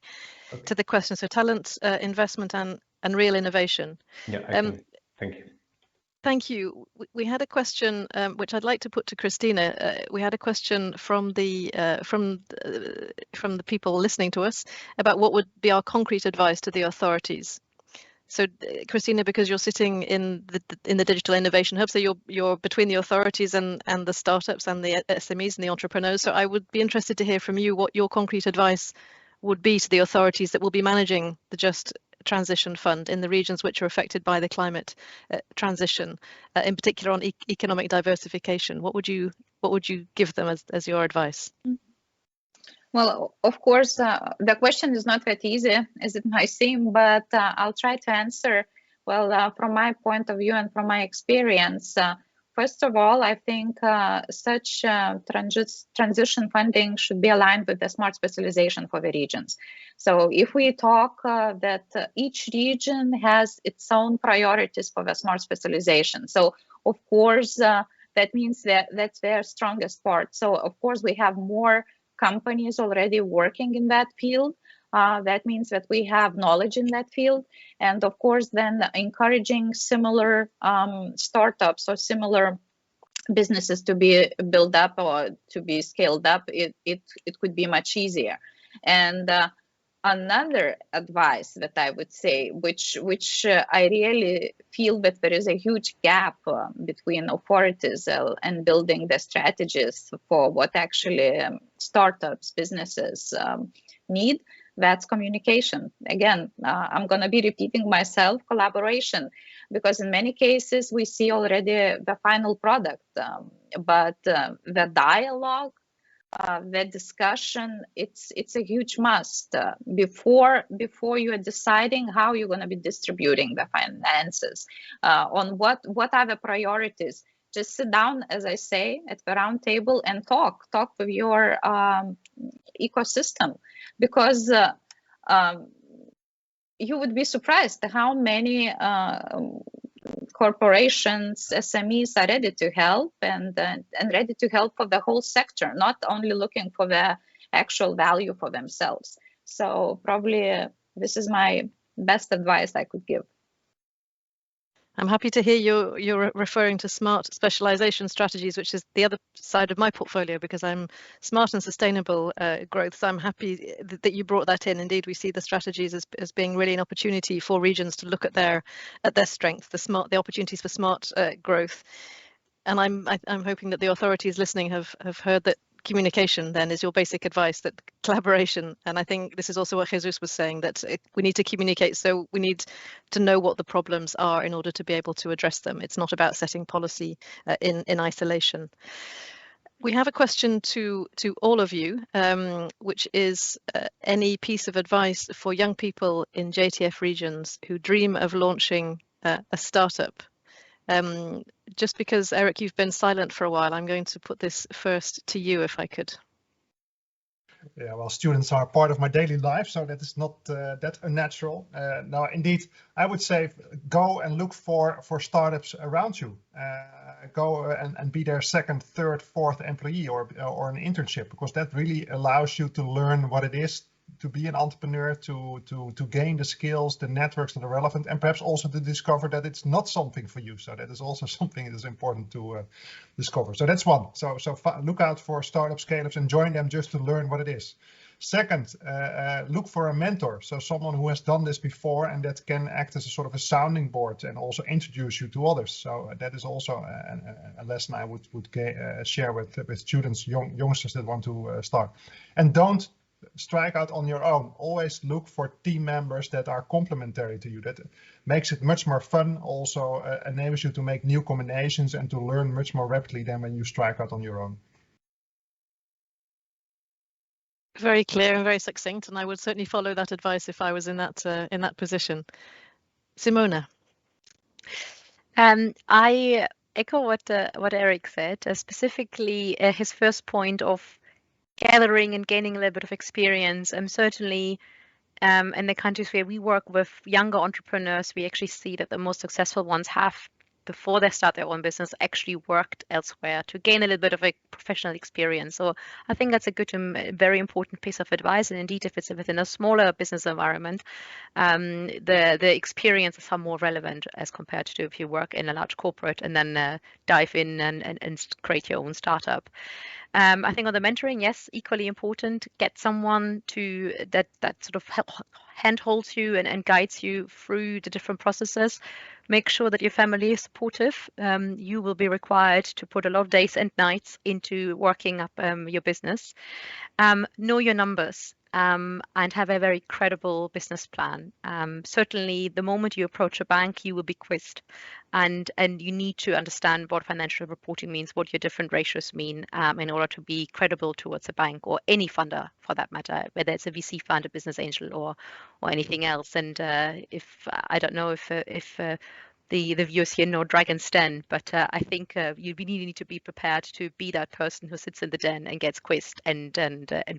question. So talent, investment, and real innovation. Yeah, thank you. Thank you. We had a question which I'd like to put to Christina. We had a question from the people listening to us about what would be our concrete advice to the authorities. So, Christina, because you're sitting in the Digital Innovation Hub, so you're between the authorities and the startups and the SMEs and the entrepreneurs. So, I would be interested to hear from you what your concrete advice would be to the authorities that will be managing the Just Transition Fund in the regions which are affected by the climate transition, in particular on economic diversification. What would you give them as your advice? Well, of course, the question is not that easy as it might seem, but I'll try to answer. Well, from my point of view and from my experience, first of all, I think such transition funding should be aligned with the smart specialization for the regions. So if we talk that each region has its own priorities for the smart specialization. So of course, that means that that's their strongest part. So of course, we have more companies already working in that field. That means that we have knowledge in that field. And of course, then encouraging similar startups or similar businesses to be built up or to be scaled up, it could be much easier. And another advice that I would say, which I really feel that there is a huge gap between authorities and building the strategies for what actually startups, businesses need. That's communication. Again, I'm going to be repeating myself, collaboration, because in many cases we see already the final product, but the dialogue, the discussion, it's a huge must before you are deciding how you're going to be distributing the finances, on what are the priorities. Just sit down, as I say, at the round table and talk with your ecosystem, because you would be surprised how many corporations, SMEs are ready to help and ready to help for the whole sector, not only looking for the actual value for themselves. So probably this is my best advice I could give. I'm happy to hear you're referring to smart specialization strategies, which is the other side of my portfolio, because I'm smart and sustainable growth. So I'm happy that you brought that in. Indeed, we see the strategies as being really an opportunity for regions to look at their strengths, the opportunities for smart growth. And I'm hoping that the authorities listening have heard that communication then is your basic advice, that collaboration. And I think this is also what Jesus was saying, that we need to communicate. So we need to know what the problems are in order to be able to address them. It's not about setting policy in isolation. We have a question to all of you, which is any piece of advice for young people in JTF regions who dream of launching a startup. Just because, Eric, you've been silent for a while, I'm going to put this first to you, if I could. Yeah, well, students are part of my daily life, so that is not that unnatural. No, indeed, I would say go and look for startups around you. Go and be their second, third, fourth employee or an internship, because that really allows you to learn what it is to be an entrepreneur, to gain the skills, the networks that are relevant, and perhaps also to discover that it's not something for you. So that is also something that is important to discover. So that's one. So look out for startup scale-ups and join them just to learn what it is. Second, look for a mentor. So someone who has done this before and that can act as a sort of a sounding board and also introduce you to others. So that is also a lesson I would share with students, youngsters that want to start. And don't strike out on your own. Always look for team members that are complementary to you. That makes it much more fun, also enables you to make new combinations and to learn much more rapidly than when you strike out on your own. Very clear and very succinct, and I would certainly follow that advice if I was in that position. Simona. I echo what Eric said, specifically his first point of gathering and gaining a little bit of experience. Certainly in the countries where we work with younger entrepreneurs, we actually see that the most successful ones have, before they start their own business, actually worked elsewhere to gain a little bit of a professional experience. So I think that's a good and very important piece of advice. And indeed, if it's within a smaller business environment, the experience is far more relevant as compared to if you work in a large corporate and then dive in and create your own startup. I think on the mentoring, yes, equally important. Get someone to that sort of handholds you and guides you through the different processes. Make sure that your family is supportive. You will be required to put a lot of days and nights into working up your business. Know your numbers. And have a very credible business plan. Certainly, the moment you approach a bank, you will be quizzed, and you need to understand what financial reporting means, what your different ratios mean, in order to be credible towards a bank or any funder, for that matter, whether it's a VC fund, a business angel, or anything else. And if I don't know if the viewers here know Dragon's Den, but I think you really need to be prepared to be that person who sits in the den and gets quizzed and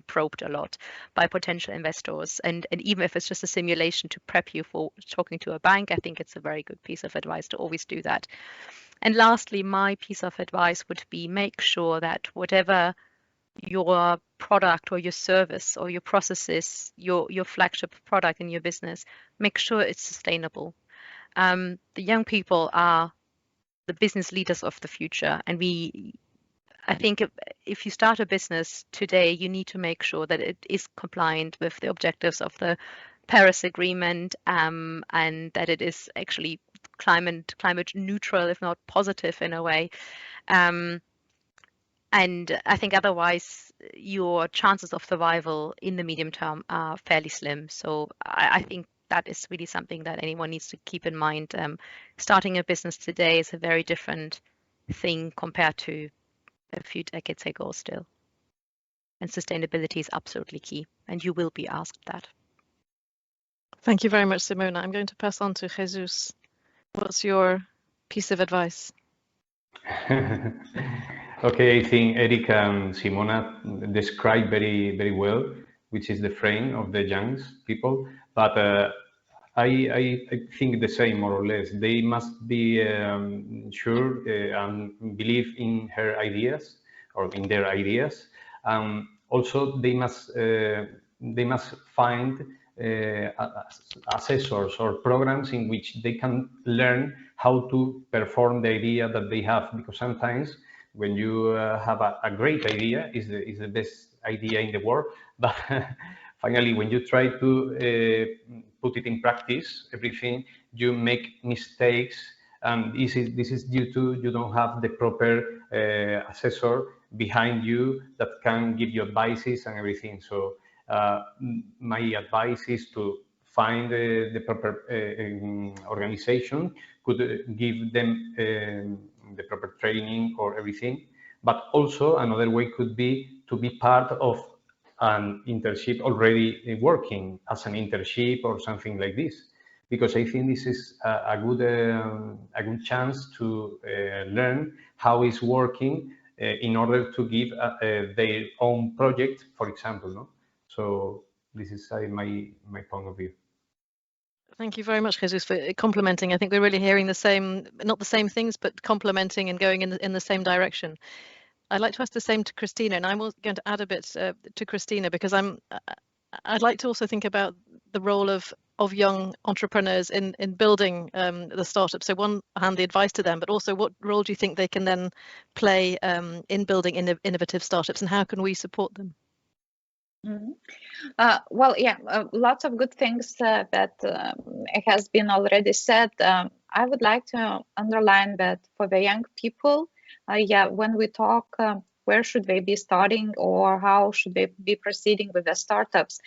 probed a lot by potential investors. And even if it's just a simulation to prep you for talking to a bank, I think it's a very good piece of advice to always do that. And lastly, my piece of advice would be make sure that whatever your product or your service or your processes, your flagship product in your business, make sure it's sustainable. The young people are the business leaders of the future, and I think if you start a business today, you need to make sure that it is compliant with the objectives of the Paris Agreement, and that it is actually climate neutral, if not positive in a way. And I think otherwise your chances of survival in the medium term are fairly slim. So I think that is really something that anyone needs to keep in mind. Starting a business today is a very different thing compared to a few decades ago still. And sustainability is absolutely key, and you will be asked that. Thank you very much, Simona. I'm going to pass on to Jesus. What's your piece of advice? Okay, I think Eric and Simona described very well, which is the frame of the young people. But I think the same, more or less. They must be sure and believe in her ideas or in their ideas. Also, they must find assessors or programs in which they can learn how to perform the idea that they have, because sometimes when you have a great idea, is the best idea in the world, but finally when you try to put it in practice, everything, you make mistakes, and this is due to you don't have the proper assessor behind you that can give you advices and everything. So my advice is to find the proper organization, could give them the proper training or everything. But also another way could be to be part of an internship already working as an internship or something like this, because I think this is a good chance to learn how it's working in order to give their own project, for example. No? So this is my point of view. Thank you very much, Jesus, for complementing. I think we're really hearing the same, not the same things, but complementing and going in the same direction. I'd like to ask the same to Christina, and I'm going to add a bit to Christina, because I'd like to also think about the role of young entrepreneurs in building the startup. So one hand, the advice to them, but also what role do you think they can then play in building innovative startups, and how can we support them? Well, yeah, lots of good things that has been already said. I would like to underline that for the young people, when we talk, where should they be starting or how should they be proceeding with the startups?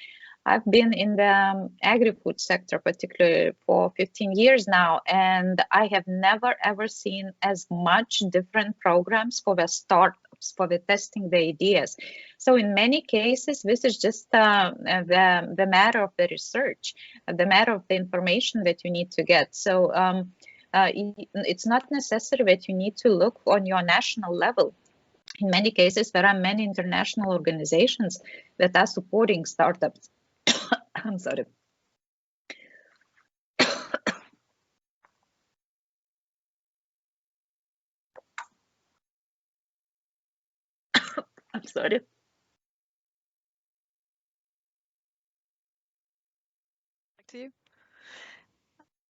I've been in the agri-food sector, particularly for 15 years now, and I have never ever seen as much different programs for the startups, for the testing the ideas. So in many cases, this is just the matter of the research, the matter of the information that you need to get. So it's not necessary that you need to look on your national level. In many cases, there are many international organizations that are supporting startups. I'm sorry. I'm sorry. Back to you.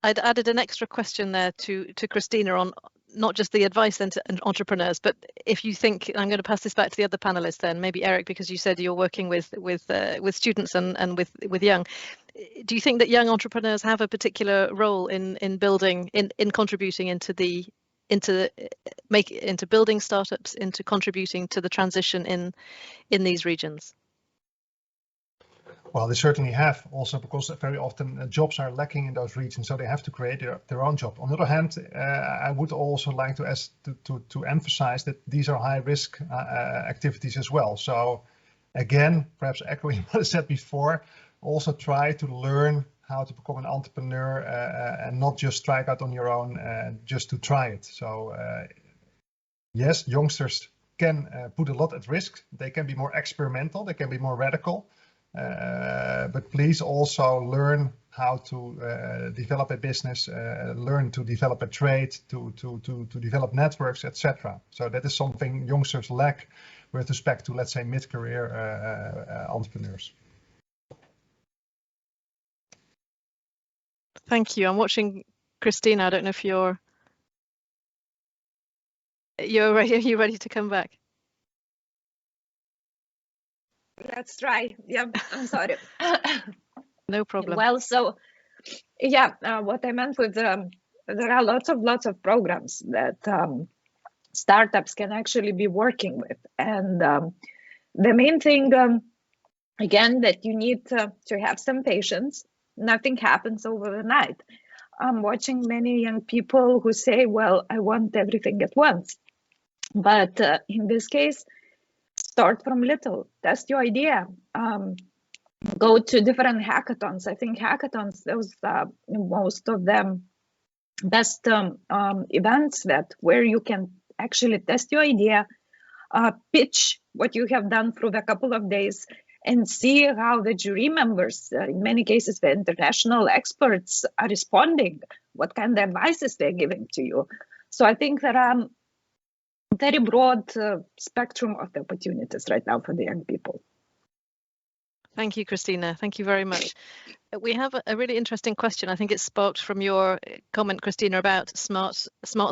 I'd added an extra question there to Christina on not just the advice then to entrepreneurs, but if you think, I'm going to pass this back to the other panelists then, maybe Eric, because you said you're working with students and with young. Do you think that young entrepreneurs have a particular role in building, in contributing into building startups, into contributing to the transition in these regions? Well, they certainly have, also because very often jobs are lacking in those regions, so they have to create their own job. On the other hand, I would also like to emphasize that these are high-risk activities as well. So again, perhaps echoing what I said before, also try to learn how to become an entrepreneur and not just strike out on your own just to try it. So yes, youngsters can put a lot at risk. They can be more experimental, they can be more radical. But please also learn how to develop a business, learn to develop a trade, to develop networks, etc. So that is something youngsters lack with respect to, let's say, mid-career entrepreneurs. Thank you. I'm watching Christina. I don't know if you're ready. Are you ready to come back? Let's try. Yeah, I'm sorry. No problem. Well, so yeah, what I meant with there are lots of programs that startups can actually be working with. And the main thing, again, that you need to have some patience. Nothing happens over the night. I'm watching many young people who say, well, I want everything at once. But in this case, start from little, test your idea, go to different hackathons. I think hackathons, those most of them best events where you can actually test your idea, pitch what you have done through a couple of days, and see how the jury members, in many cases the international experts, are responding, what kind of advices they're giving to you. So I think there are very broad spectrum of the opportunities right now for the young people. Thank you, Christina. Thank you very much. We have a really interesting question. I think it's sparked from your comment, Christina, about smart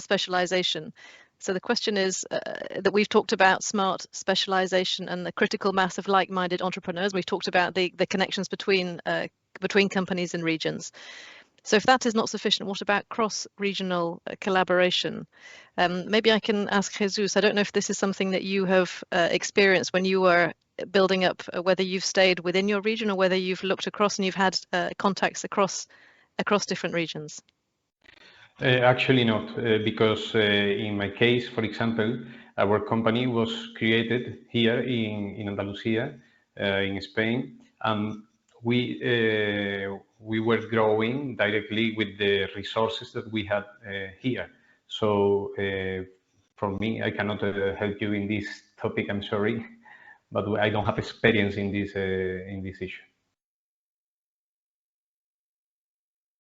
specialization. So the question is that we've talked about smart specialization and the critical mass of like-minded entrepreneurs. We've talked about the connections between companies and regions. So if that is not sufficient, what about cross-regional collaboration? Maybe I can ask Jesus. I don't know if this is something that you have experienced when you were building up, whether you've stayed within your region or whether you've looked across and you've had contacts across different regions. Actually not, because in my case, for example, our company was created here in Andalusia, in Spain, and we were growing directly with the resources that we had here. So for me, I cannot help you in this topic, I'm sorry, but I don't have experience in this issue.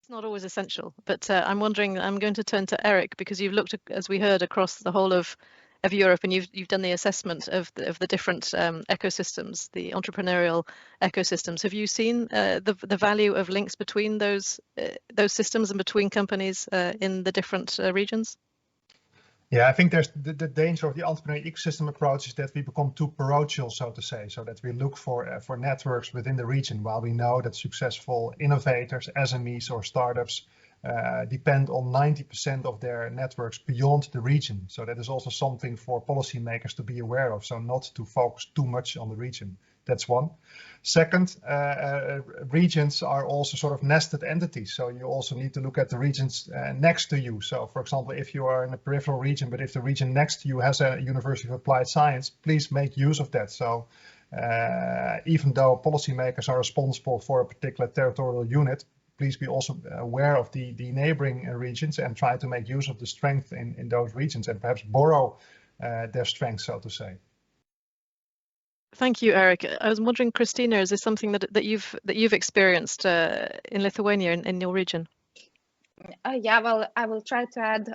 It's not always essential, but I'm wondering, I'm going to turn to Eric, because you've looked, as we heard, across the whole of Europe, and you've done the assessment of the different ecosystems, the entrepreneurial ecosystems. Have you seen the value of links between those systems and between companies in the different regions? Yeah, I think there's the danger of the entrepreneurial ecosystem approach is that we become too parochial, so to say, so that we look for networks within the region, while we know that successful innovators, SMEs or startups depend on 90% of their networks beyond the region. So that is also something for policymakers to be aware of, so not to focus too much on the region. That's one. Second, regions are also sort of nested entities. So you also need to look at the regions next to you. So for example, if you are in a peripheral region, but if the region next to you has a University of Applied Science, please make use of that. So even though policymakers are responsible for a particular territorial unit, please be also aware of the neighboring regions and try to make use of the strength in those regions and perhaps borrow their strength, so to say. Thank you, Eric. I was wondering, Christina, is this something that you've experienced in Lithuania, in your region? Yeah, well, I will try to add.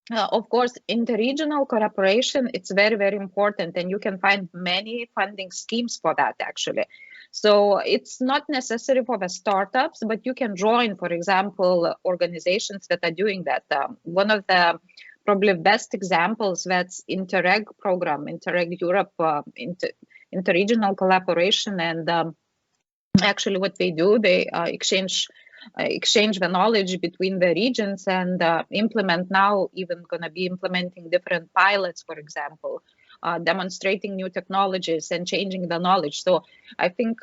Of course, interregional cooperation, it's very, very important, and you can find many funding schemes for that, actually. So it's not necessary for the startups, but you can join, for example, organizations that are doing that. One of the probably best examples, that's Interreg program, Interreg Europe, interregional collaboration. And actually what they do, they exchange the knowledge between the regions and implement, now even going to be implementing different pilots, for example, demonstrating new technologies and changing the knowledge. So I think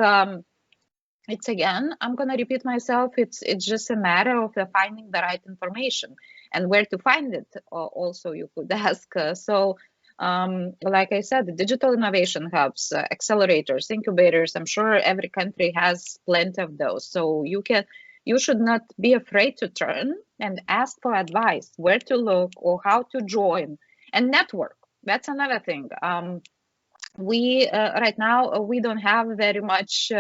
it's, again, I'm going to repeat myself, it's just a matter of finding the right information and where to find it. Also, you could ask. So like I said, the digital innovation hubs, accelerators, incubators, I'm sure every country has plenty of those. So you should not be afraid to turn and ask for advice, where to look or how to join, and network. That's another thing. We right now, we don't have very much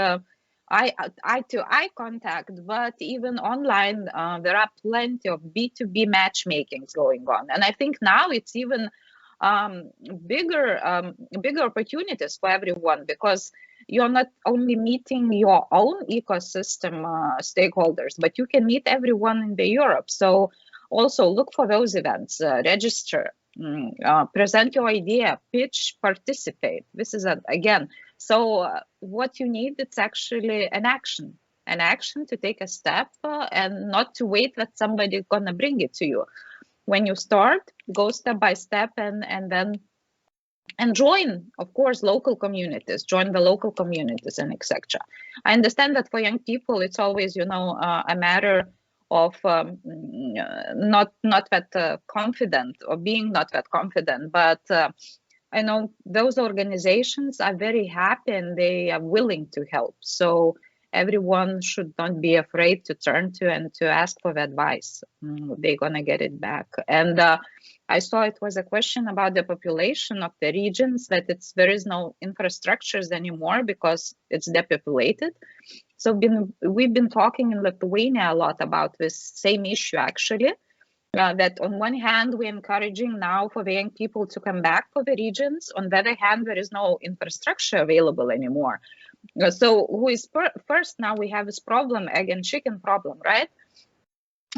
eye-to-eye contact, but even online, there are plenty of B2B matchmakings going on. And I think now it's even bigger opportunities for everyone, because you're not only meeting your own ecosystem stakeholders, but you can meet everyone in the Europe. So also look for those events, register, present your idea, pitch, participate. This is again. So what you need, it's actually an action to take a step and not to wait that somebody's gonna bring it to you. when you start, go step by step, and then join, of course, local communities, join the local communities, and etc. I understand that for young people, it's always, you know, a matter of not that confident, or being not that confident, but I know those organizations are very happy and they are willing to help. So everyone should not be afraid to turn to and to ask for advice. They're gonna get it back. And I saw it was a question about the population of the regions, that there is no infrastructures anymore because it's depopulated. So we've been talking in Lithuania a lot about this same issue, actually. That on one hand, we're encouraging now for the young people to come back for the regions. On the other hand, there is no infrastructure available anymore. So who is first? Now we have this problem, egg and chicken problem, right?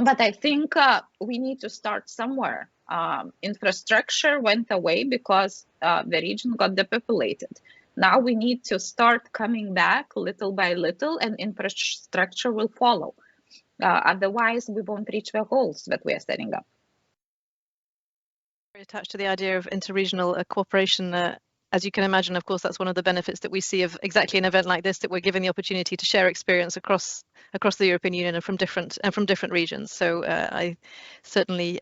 But I think we need to start somewhere. Infrastructure went away because the region got depopulated. Now we need to start coming back little by little, and infrastructure will follow. Otherwise, we won't reach the goals that we are setting up. Very attached to the idea of interregional cooperation. As you can imagine, of course, that's one of the benefits that we see of exactly an event like this, that we're given the opportunity to share experience across the European Union and from different regions. So I certainly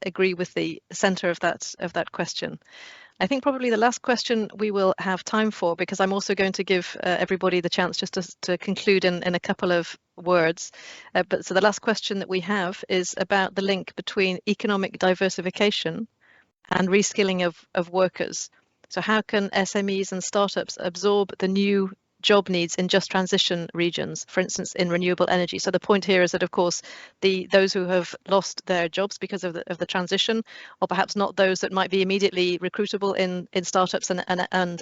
agree with the centre of that question. I think probably the last question we will have time for, because I'm also going to give everybody the chance just to conclude in a couple of words. So the last question that we have is about the link between economic diversification and reskilling of workers. So how can SMEs and startups absorb the new job needs in just transition regions, for instance, in renewable energy? So the point here is that, of course, those who have lost their jobs because of the transition, or perhaps not those that might be immediately recruitable in startups and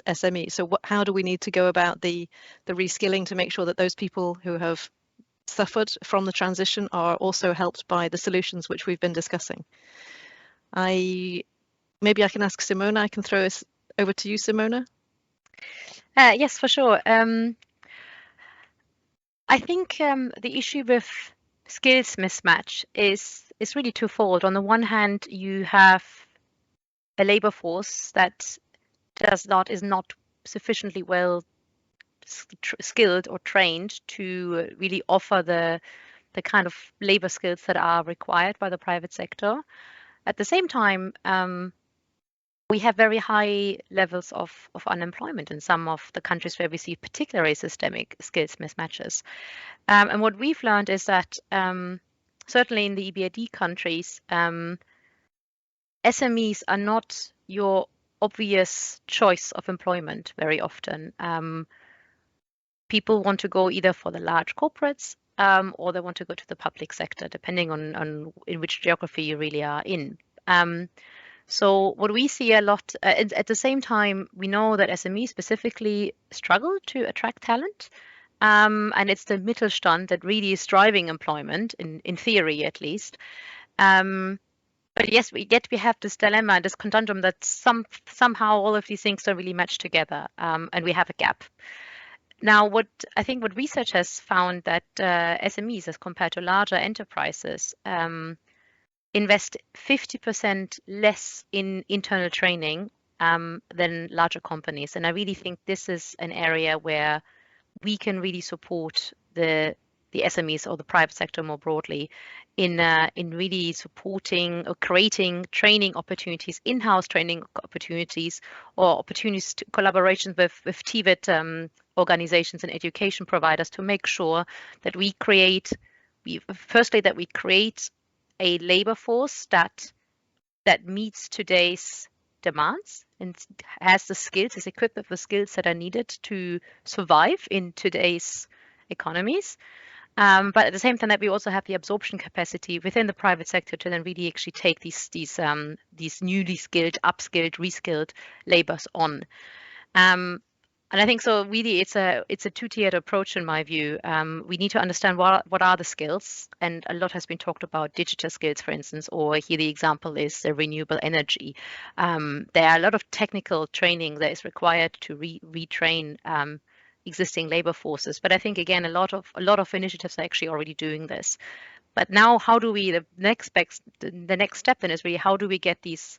SMEs. So how do we need to go about the reskilling to make sure that those people who have suffered from the transition are also helped by the solutions which we've been discussing? Maybe I can ask Simona. I can throw this over to you, Simona. Yes, for sure. I think the issue with skills mismatch is really twofold. On the one hand, you have a labor force that is not sufficiently well skilled or trained to really offer the kind of labor skills that are required by the private sector. At the same time, we have very high levels of unemployment in some of the countries where we see particularly systemic skills mismatches. And what we've learned is that certainly in the EBRD countries, SMEs are not your obvious choice of employment very often. People want to go either for the large corporates or they want to go to the public sector, depending on in which geography you really are in. So what we see a lot, at the same time, we know that SMEs specifically struggle to attract talent. And it's the Mittelstand that really is driving employment, in theory at least. But yes, we have this dilemma, this conundrum that somehow all of these things don't really match together, and we have a gap. Now, what research has found that SMEs, as compared to larger enterprises, invest 50% less in internal training than larger companies. And I really think this is an area where we can really support the SMEs or the private sector more broadly in really supporting or creating training opportunities, in-house training opportunities, or opportunities to collaborations with TVET organizations and education providers to make sure that we create a labor force that meets today's demands and has the skills, is equipped with the skills that are needed to survive in today's economies. But at the same time, that we also have the absorption capacity within the private sector to then really actually take these newly skilled, upskilled, reskilled laborers on. And I think so really it's a two-tiered approach in my view. We need to understand what are the skills, and a lot has been talked about digital skills, for instance, or here the example is renewable energy. There are a lot of technical training that is required to retrain existing labor forces. But I think again a lot of initiatives are actually already doing this. But now, how do we, the next step then is really, how do we get these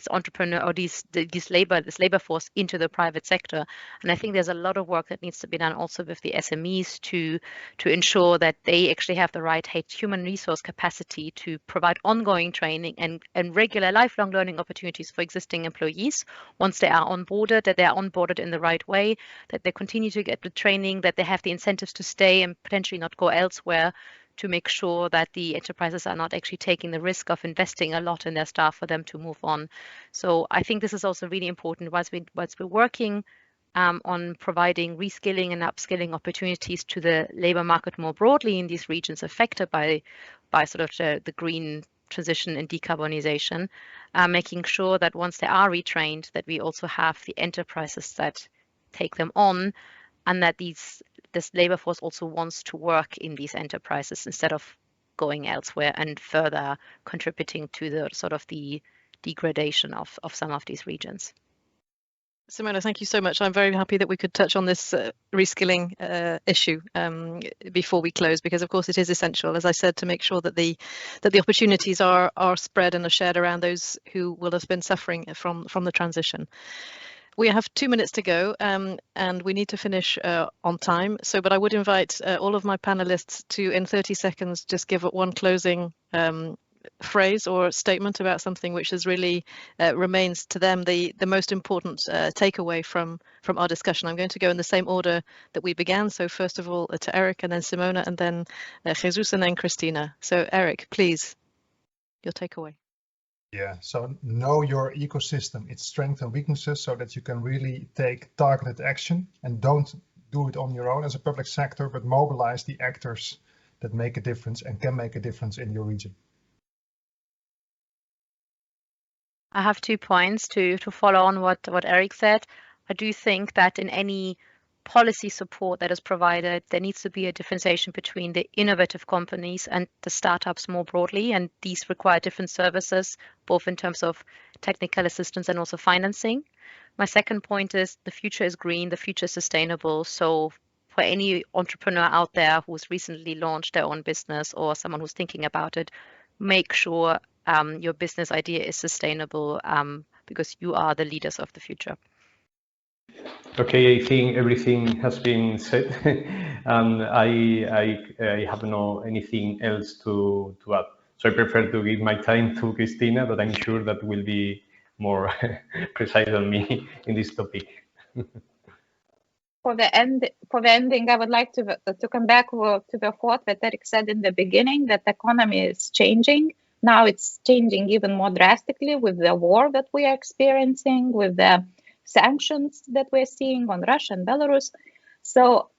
entrepreneur or this labor force into the private sector? And I think there's a lot of work that needs to be done also with the SMEs to ensure that they actually have the right human resource capacity to provide ongoing training and regular lifelong learning opportunities for existing employees once they are onboarded, that they are onboarded in the right way, that they continue to get the training, that they have the incentives to stay and potentially not go elsewhere, to make sure that the enterprises are not actually taking the risk of investing a lot in their staff for them to move on. So I think this is also really important whilst we're working on providing reskilling and upskilling opportunities to the labor market more broadly in these regions affected by sort of the green transition and decarbonization, making sure that once they are retrained, that we also have the enterprises that take them on, and that this labor force also wants to work in these enterprises instead of going elsewhere and further contributing to the sort of the degradation of some of these regions. Simona, thank you so much. I'm very happy that we could touch on this reskilling issue before we close, because of course it is essential, as I said, to make sure that the opportunities are spread and are shared around those who will have been suffering from the transition. We have 2 minutes to go, and we need to finish on time. But I would invite all of my panelists to, in 30 seconds, just give one closing phrase or statement about something which has really remains to them the most important takeaway from our discussion. I'm going to go in the same order that we began. So first of all to Eric, and then Simona, and then Jesus, and then Christina. So Eric, please, your takeaway. Yeah, so know your ecosystem, its strengths and weaknesses, so that you can really take targeted action, and don't do it on your own as a public sector, but mobilize the actors that make a difference and can make a difference in your region. I have 2 points to follow on what Eric said. I do think that in any policy support that is provided, there needs to be a differentiation between the innovative companies and the startups more broadly, and these require different services, both in terms of technical assistance and also financing. My second point is the future is green, the future is sustainable. So for any entrepreneur out there who's recently launched their own business, or someone who's thinking about it, make sure your business idea is sustainable, because you are the leaders of the future. Okay, I think everything has been said, and I have no anything else to add. So I prefer to give my time to Christina, but I'm sure that will be more precise than me in this topic. For the ending, I would like to come back to the thought that Eric said in the beginning, that the economy is changing. Now it's changing even more drastically with the war that we are experiencing, with the sanctions that we're seeing on Russia and Belarus. So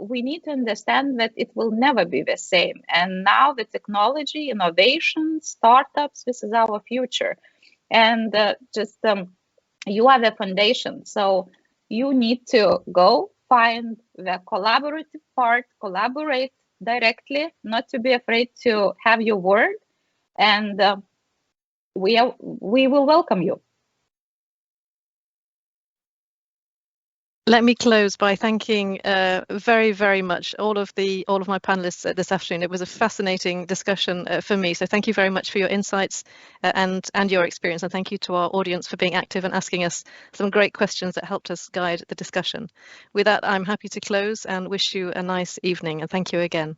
we need to understand that it will never be the same. And now the technology, innovation, startups, this is our future. And you are the foundation. So you need to go find the collaborative part, collaborate directly, not to be afraid to have your word, and we will welcome you. Let me close by thanking very, very much all of my panelists this afternoon. It was a fascinating discussion for me. So thank you very much for your insights and your experience. And thank you to our audience for being active and asking us some great questions that helped us guide the discussion. With that, I'm happy to close and wish you a nice evening. And thank you again.